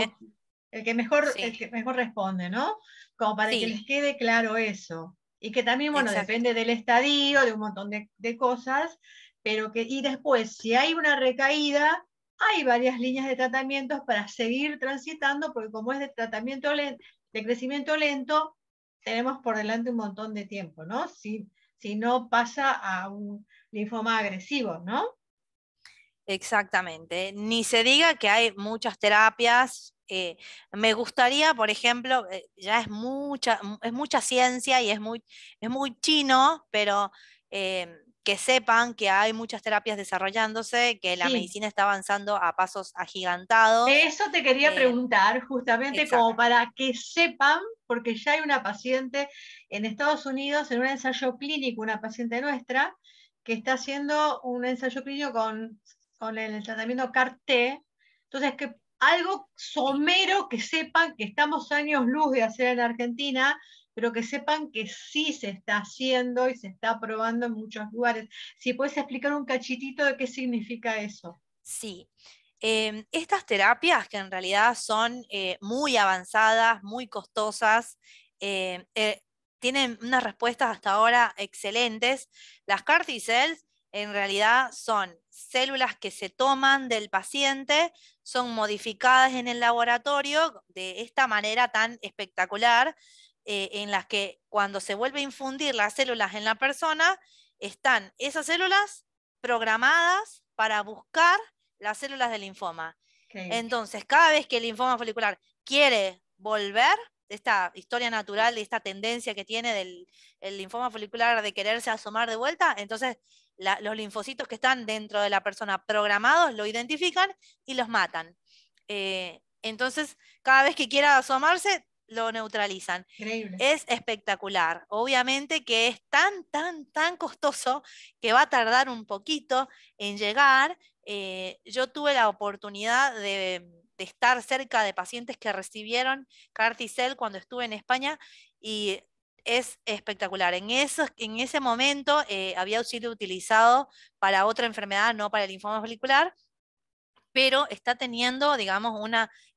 el que mejor responde, ¿no? Como para que les quede claro eso. Y que también, bueno, depende del estadio, de un montón de cosas, pero y después, si hay una recaída, hay varias líneas de tratamientos para seguir transitando, porque como es de tratamiento lento, de crecimiento lento, tenemos por delante un montón de tiempo, ¿no? Si no pasa a un linfoma agresivo, ¿no? Exactamente. Ni se diga que hay muchas terapias. Me gustaría, por ejemplo, ya es mucha ciencia y es muy chino, pero que sepan que hay muchas terapias desarrollándose, que la Sí. medicina está avanzando a pasos agigantados. Eso te quería preguntar, justamente exacto. como para que sepan, porque ya hay una paciente en Estados Unidos, en un ensayo clínico, una paciente nuestra, que está haciendo un ensayo clínico con el tratamiento CAR-T. Entonces, que algo somero que sepan que estamos años luz de hacer en Argentina, pero que sepan que sí se está haciendo y se está probando en muchos lugares. Si puedes explicar un cachitito de qué significa eso. Sí. Estas terapias, que en realidad son muy avanzadas, muy costosas, tienen unas respuestas hasta ahora excelentes. Las CAR T-cells en realidad son células que se toman del paciente, son modificadas en el laboratorio de esta manera tan espectacular, en las que cuando se vuelve a infundir las células en la persona, están esas células programadas para buscar las células del linfoma. Okay. Entonces, cada vez que el linfoma folicular quiere volver, esta historia natural, de esta tendencia que tiene el linfoma folicular de quererse asomar de vuelta, entonces los linfocitos que están dentro de la persona programados lo identifican y los matan. Entonces, cada vez que quiera asomarse, lo neutralizan. Increíble. Es espectacular. Obviamente que es tan costoso que va a tardar un poquito en llegar. Yo tuve la oportunidad de estar cerca de pacientes que recibieron CAR T-cell cuando estuve en España y es espectacular. En ese momento había sido utilizado para otra enfermedad, no para el linfoma folicular, pero está teniendo, digamos,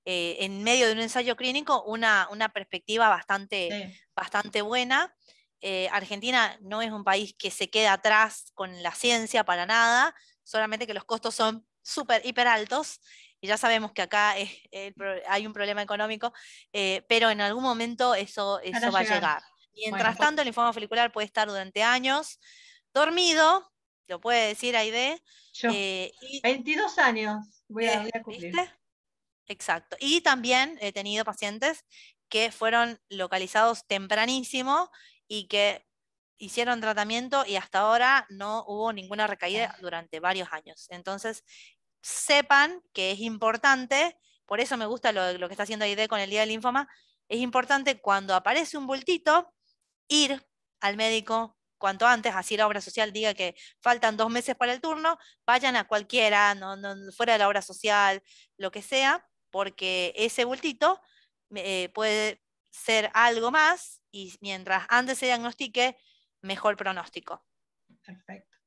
en medio de un ensayo clínico, una perspectiva bastante buena. Argentina no es un país que se quede atrás con la ciencia para nada, solamente que los costos son hiper altos, y ya sabemos que acá hay un problema económico, pero en algún momento eso va a llegar. Mientras tanto, el linfoma folicular puede estar durante años dormido, lo puede decir Aide. Yo, 22 años voy a cumplir. ¿Viste? Exacto. Y también he tenido pacientes que fueron localizados tempranísimo y que hicieron tratamiento y hasta ahora no hubo ninguna recaída durante varios años. Entonces, sepan que es importante, por eso me gusta lo que está haciendo AID con el Día del Linfoma, es importante cuando aparece un bultito, ir al médico cuanto antes, así la obra social diga que faltan 2 meses para el turno, vayan a cualquiera, fuera de la obra social, lo que sea, porque ese bultito puede ser algo más y mientras antes se diagnostique, mejor pronóstico. Perfecto.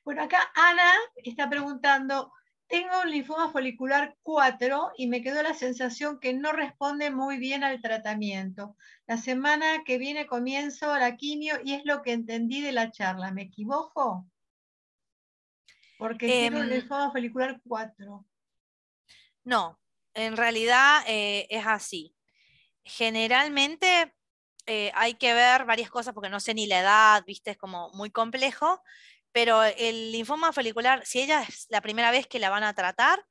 Bueno, acá Ana está preguntando, tengo un linfoma folicular 4 y me quedó la sensación que no responde muy bien al tratamiento. La semana que viene comienzo la quimio y es lo que entendí de la charla. ¿Me equivoco? Porque tiene un linfoma folicular 4. No, en realidad es así. Generalmente hay que ver varias cosas porque no sé ni la edad, viste, es como muy complejo, pero el linfoma folicular, si ella es la primera vez que la van a tratar,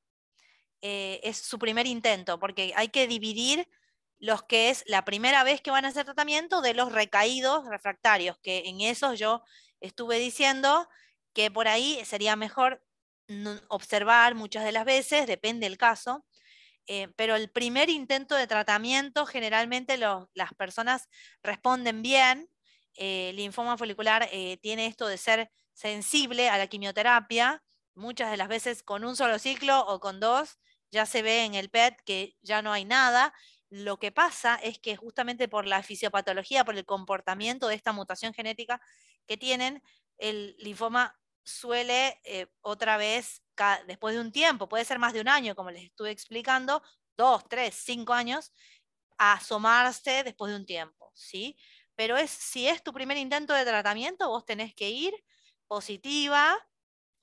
es su primer intento, porque hay que dividir los que es la primera vez que van a hacer tratamiento de los recaídos refractarios, que en esos yo estuve diciendo que por ahí sería mejor observar muchas de las veces, depende del caso. Pero el primer intento de tratamiento, generalmente las personas responden bien. El linfoma folicular tiene esto de ser sensible a la quimioterapia. Muchas de las veces con un solo ciclo o con 2 ya se ve en el PET que ya no hay nada. Lo que pasa es que justamente por la fisiopatología, por el comportamiento de esta mutación genética que tienen, el linfoma suele otra vez, después de un tiempo, puede ser más de un año, como les estuve explicando, 2, 3, 5 años, a asomarse después de un tiempo, ¿sí? Pero si es tu primer intento de tratamiento, vos tenés que ir positiva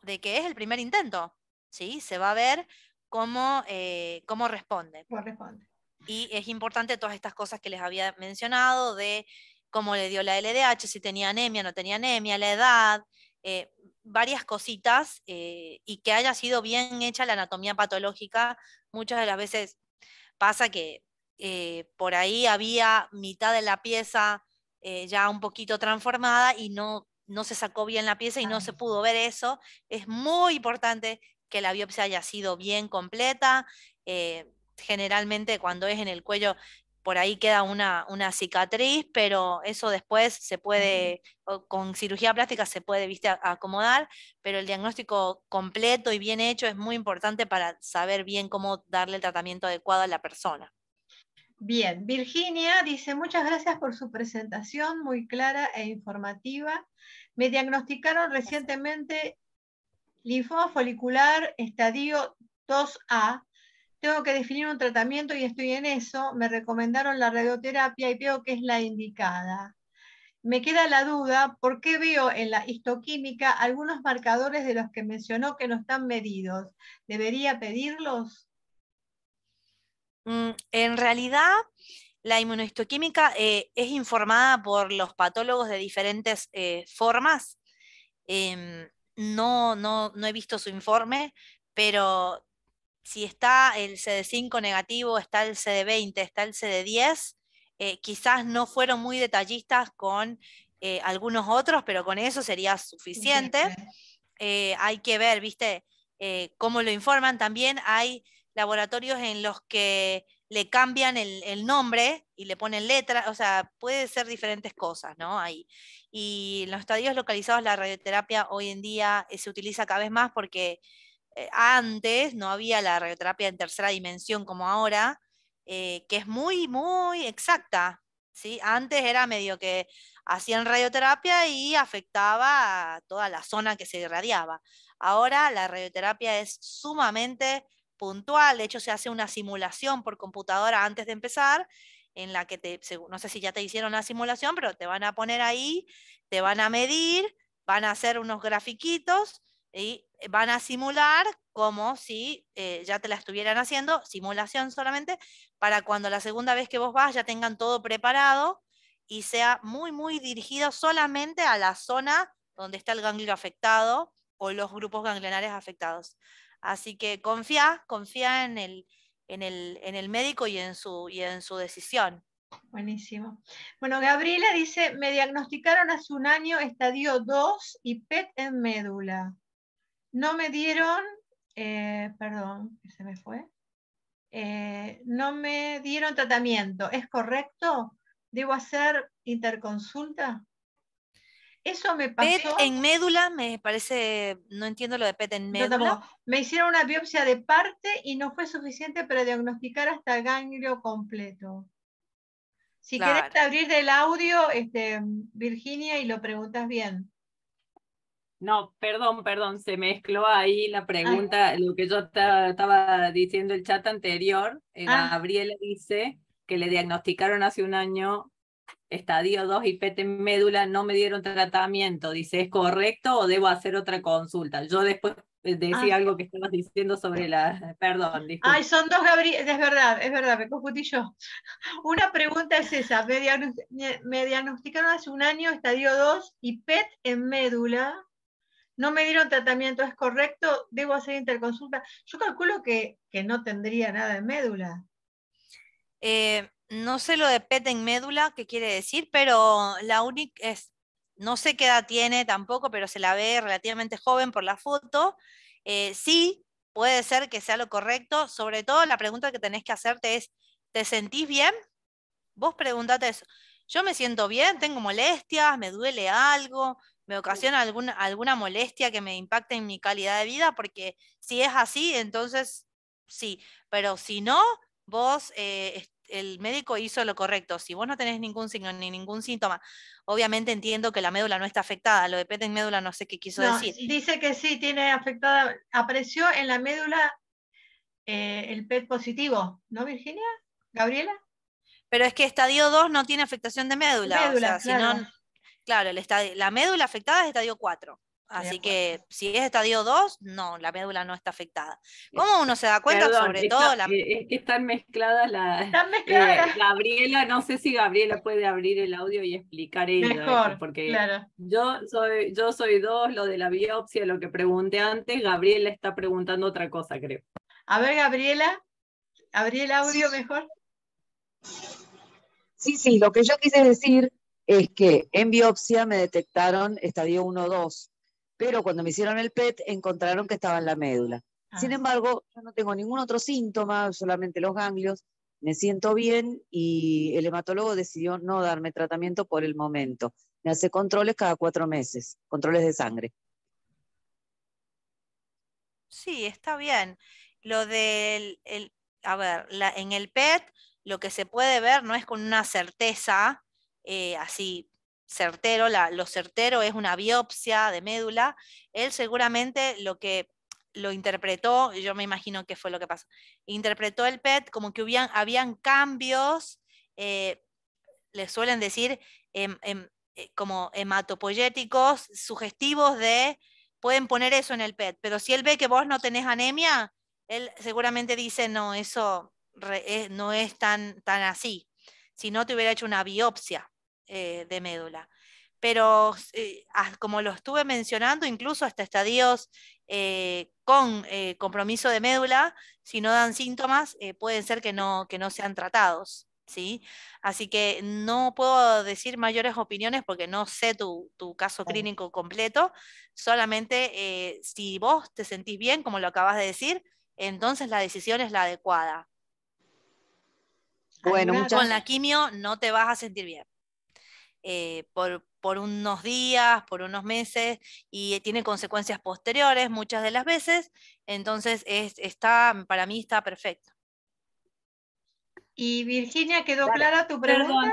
de que es el primer intento, ¿sí? Se va a ver cómo responde. Y es importante todas estas cosas que les había mencionado, de cómo le dio la LDH, si tenía anemia, no tenía anemia, la edad, varias cositas, y que haya sido bien hecha la anatomía patológica. Muchas de las veces pasa que por ahí había mitad de la pieza ya un poquito transformada y no no se sacó bien la pieza y no se pudo ver eso. Es muy importante que la biopsia haya sido bien completa. Generalmente cuando es en el cuello, por ahí queda una cicatriz, pero eso después se puede, con cirugía plástica se puede, viste, acomodar, pero el diagnóstico completo y bien hecho es muy importante para saber bien cómo darle el tratamiento adecuado a la persona. Bien, Virginia dice, muchas gracias por su presentación, muy clara e informativa. Me diagnosticaron recientemente linfoma folicular estadio 2A. Tengo que definir un tratamiento y estoy en eso. Me recomendaron la radioterapia y veo que es la indicada. Me queda la duda, ¿por qué veo en la histoquímica algunos marcadores de los que mencionó que no están medidos? ¿Debería pedirlos? En realidad, la inmunohistoquímica es informada por los patólogos de diferentes formas. No he visto su informe, pero si está el CD5 negativo, está el CD20, está el CD10, quizás no fueron muy detallistas con algunos otros, pero con eso sería suficiente. Hay que ver, ¿viste? Cómo lo informan. También hay laboratorios en los que le cambian el nombre y le ponen letras, o sea, puede ser diferentes cosas, ¿no? Ahí. Y en los estadios localizados la radioterapia hoy en día se utiliza cada vez más porque antes no había la radioterapia en tercera dimensión como ahora, que es muy, muy exacta, ¿sí? Antes era medio que hacían radioterapia y afectaba a toda la zona que se irradiaba. Ahora la radioterapia es sumamente puntual, de hecho se hace una simulación por computadora antes de empezar, en la que no sé si ya te hicieron la simulación, pero te van a poner ahí, te van a medir, van a hacer unos grafiquitos y van a simular como si ya te la estuvieran haciendo, simulación solamente, para cuando la segunda vez que vos vas ya tengan todo preparado y sea muy, muy dirigido solamente a la zona donde está el ganglio afectado o los grupos ganglionares afectados. Así que confía en el médico y en su decisión. Buenísimo. Bueno, Gabriela dice, me diagnosticaron hace un año estadio 2 y PET en médula. No me dieron, perdón, se me fue. No me dieron tratamiento. ¿Es correcto? ¿Debo hacer interconsulta? Eso me pasó. PET en médula, me parece, no entiendo lo de PET en médula. Yo tampoco. Me hicieron una biopsia de parte y no fue suficiente para diagnosticar hasta el ganglio completo. Si Claro. querés abrir el audio, Virginia, y lo preguntas bien. No, perdón, se mezcló ahí la pregunta, lo que yo estaba diciendo el chat anterior. Gabriela dice que le diagnosticaron hace un año estadio 2 y PET en médula, no me dieron tratamiento. Dice, ¿es correcto o debo hacer otra consulta? Yo después decía algo que estabas diciendo sobre la... Perdón, disculpe. Ay, son dos Gabriel, es verdad, me confundí yo. Una pregunta es esa, me diagnosticaron hace un año estadio 2 y PET en médula. No me dieron tratamiento, ¿es correcto? ¿Debo hacer interconsulta? Yo calculo que no tendría nada en médula. No sé lo de PET en médula, qué quiere decir, pero la única es, no sé qué edad tiene tampoco, pero se la ve relativamente joven por la foto. Sí, puede ser que sea lo correcto. Sobre todo la pregunta que tenés que hacerte es, ¿te sentís bien? Vos preguntate eso. Yo me siento bien, tengo molestias, me duele algo, me ocasiona alguna molestia que me impacte en mi calidad de vida, porque si es así, entonces sí, pero si no, vos, el médico hizo lo correcto. Si vos no tenés ningún signo ni ningún síntoma, obviamente entiendo que la médula no está afectada. Lo de PET en médula no sé qué quiso decir. Dice que sí, tiene afectada, apareció en la médula el PET positivo, ¿no, Virginia? ¿Gabriela? Pero es que estadio 2 no tiene afectación de médula. O sea, claro. si no, claro, la médula afectada es estadio 4. Así que si es estadio 2, no, la médula no está afectada. ¿Cómo uno se da cuenta? Perdón, sobre todo es que están mezcladas Están mezcladas. Gabriela, no sé si Gabriela puede abrir el audio y explicar ella. Mejor, porque claro. yo soy 2, lo de la biopsia, lo que pregunté antes, Gabriela está preguntando otra cosa, creo. A ver, Gabriela, abrí el audio mejor. Sí, lo que yo quise decir es que en biopsia me detectaron estadio 1 o 2, pero cuando me hicieron el PET encontraron que estaba en la médula. Sin embargo, yo no tengo ningún otro síntoma, solamente los ganglios, me siento bien y el hematólogo decidió no darme tratamiento por el momento. Me hace controles cada 4 meses, controles de sangre. Sí, está bien. Lo del, a ver, en el PET lo que se puede ver no es con una certeza así certero, lo certero es una biopsia de médula. Él seguramente lo que lo interpretó, yo me imagino que fue lo que pasó, interpretó el PET como que habían cambios, le suelen decir como hematopoyéticos, sugestivos de, pueden poner eso en el PET, pero si él ve que vos no tenés anemia, él seguramente dice, no, eso no es tan así, si no te hubiera hecho una biopsia de médula. Pero como lo estuve mencionando, incluso hasta estadios con compromiso de médula, si no dan síntomas, pueden ser que no sean tratados, ¿sí? Así que no puedo decir mayores opiniones porque no sé tu caso clínico completo, solamente si vos te sentís bien, como lo acabas de decir, entonces la decisión es la adecuada. Bueno, con la quimio no te vas a sentir bien. Por unos días, por unos meses, y tiene consecuencias posteriores muchas de las veces, entonces para mí está perfecto. Y Virginia, ¿quedó clara tu pregunta? Perdón.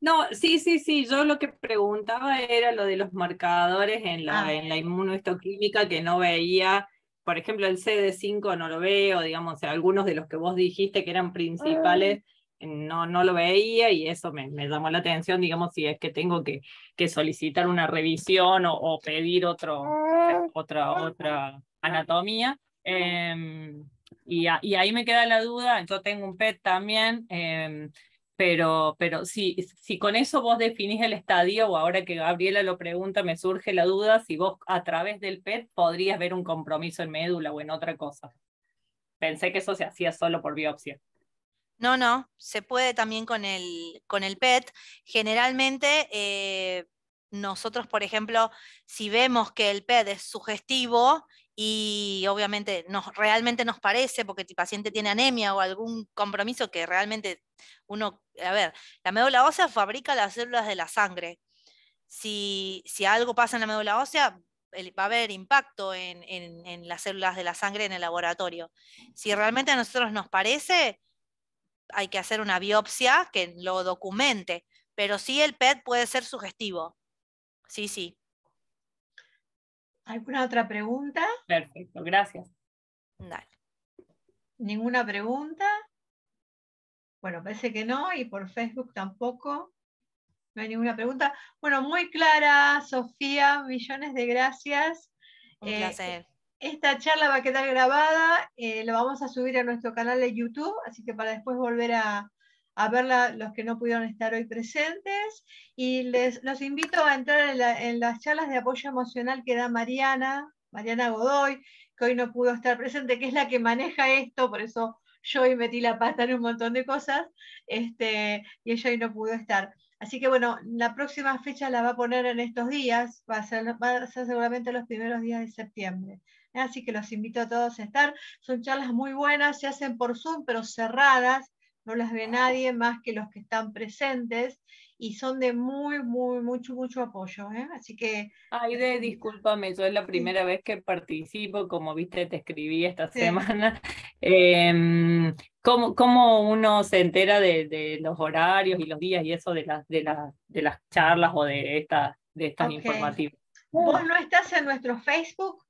No, sí, yo lo que preguntaba era lo de los marcadores en la inmunohistoquímica que no veía, por ejemplo el CD5 no lo veo, digamos, algunos de los que vos dijiste que eran principales, no lo veía y eso me llamó la atención, digamos, si es que tengo que solicitar una revisión o pedir otra anatomía. Y ahí me queda la duda, yo tengo un PET también, pero si con eso vos definís el estadio, o ahora que Gabriela lo pregunta, me surge la duda si vos a través del PET podrías ver un compromiso en médula o en otra cosa. Pensé que eso se hacía solo por biopsia. No, se puede también con el PET. Generalmente nosotros, por ejemplo, si vemos que el PET es sugestivo y obviamente realmente nos parece, porque el paciente tiene anemia o algún compromiso que realmente a ver, la médula ósea fabrica las células de la sangre. Si algo pasa en la médula ósea, va a haber impacto en las células de la sangre en el laboratorio. Si realmente a nosotros nos parece, hay que hacer una biopsia que lo documente, pero sí el PET puede ser sugestivo. Sí. ¿Alguna otra pregunta? Perfecto, gracias. Dale. ¿Ninguna pregunta? Bueno, parece que no, y por Facebook tampoco. No hay ninguna pregunta. Bueno, muy clara, Sofía, millones de gracias. Un placer. Esta charla va a quedar grabada, lo vamos a subir a nuestro canal de YouTube, así que para después volver a verla los que no pudieron estar hoy presentes. Y los invito a entrar en las charlas de apoyo emocional que da Mariana Godoy, que hoy no pudo estar presente, que es la que maneja esto, por eso yo hoy metí la pata en un montón de cosas, y ella hoy no pudo estar. Así que bueno, la próxima fecha la va a poner en estos días, va a ser seguramente los primeros días de septiembre. Así que los invito a todos a estar. Son charlas muy buenas, se hacen por Zoom, pero cerradas, no las ve nadie más que los que están presentes, y son de mucho apoyo. Así que... Aide, discúlpame, yo es la primera vez que participo, como viste, te escribí esta semana. ¿Cómo uno se entera de los horarios y los días y eso de las charlas o de estas informativas? ¿Vos no estás en nuestro Facebook?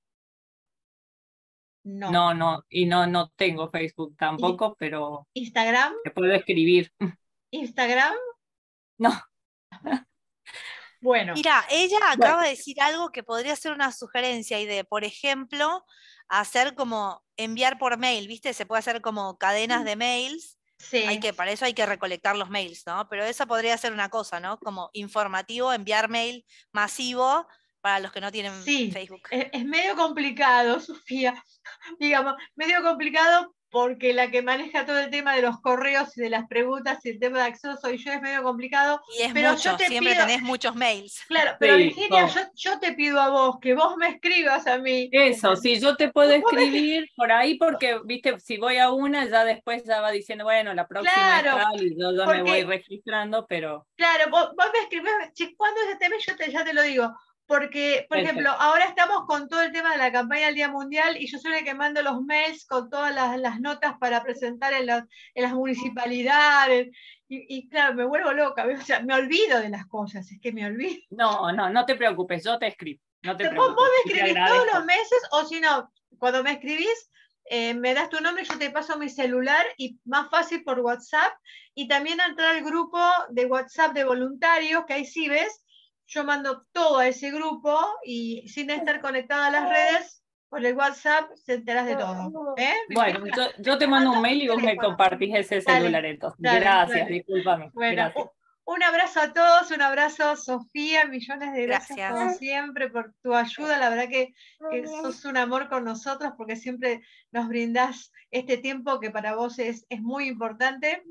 No, y no tengo Facebook tampoco, pero... ¿Instagram? Te puedo escribir. ¿Instagram? No. Bueno. Mira, ella acaba de decir algo que podría ser una sugerencia y por ejemplo, hacer como enviar por mail, ¿viste? Se puede hacer como cadenas de mails. Sí. Para eso hay que recolectar los mails, ¿no? Pero esa podría ser una cosa, ¿no? Como informativo, enviar mail masivo para los que no tienen Facebook. Es medio complicado, Sofía. Digamos, medio complicado porque la que maneja todo el tema de los correos y de las preguntas y el tema de acceso soy yo, es medio complicado. Y es pero mucho, yo te siempre pido, tenés muchos mails. claro, pero Sí, Virginia, no. yo te pido a vos que vos me escribas a mí. Eso, sí, yo te puedo Vos me- escribir por ahí porque, viste, si voy a una, ya después ya va diciendo, bueno, la próxima es Claro, tal y yo ya me voy porque, registrando, pero claro, vos me escribís, che, ¿cuándo es este mes? Ya te lo digo. Porque, por ejemplo, perfecto. ahora estamos con todo el tema de la campaña del Día Mundial y yo soy la que mando los mails con todas las notas para presentar en las municipalidades. Y claro, me vuelvo loca, o sea, me olvido de las cosas, es que me olvido. No te preocupes, yo te escribo, no te Vos preocupes. me Y te escribís todos los agradezco. meses, o si no, cuando me escribís, me das tu nombre, yo te paso mi celular y más fácil por WhatsApp. Y también entrar al grupo de WhatsApp de voluntarios, que ahí sí ves, yo mando todo a ese grupo y sin estar conectada a las redes, por el WhatsApp se enteras de todo. Bueno, yo te mando un mail y vos me compartís ese celular Dale, entonces. dale, Gracias, dale. discúlpame. Bueno, Gracias. un abrazo a todos, un abrazo Sofía, millones de gracias Gracias. como siempre por tu ayuda, la verdad que sos un amor con nosotros porque siempre nos brindás este tiempo que para vos es muy importante,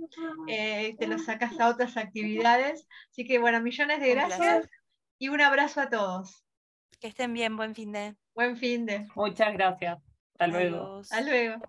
te lo sacás a otras actividades, así que bueno, millones de Un gracias placer. y un abrazo a todos. Que estén bien, buen fin de. Buen fin de. Muchas gracias. Hasta luego. Adiós. Hasta luego.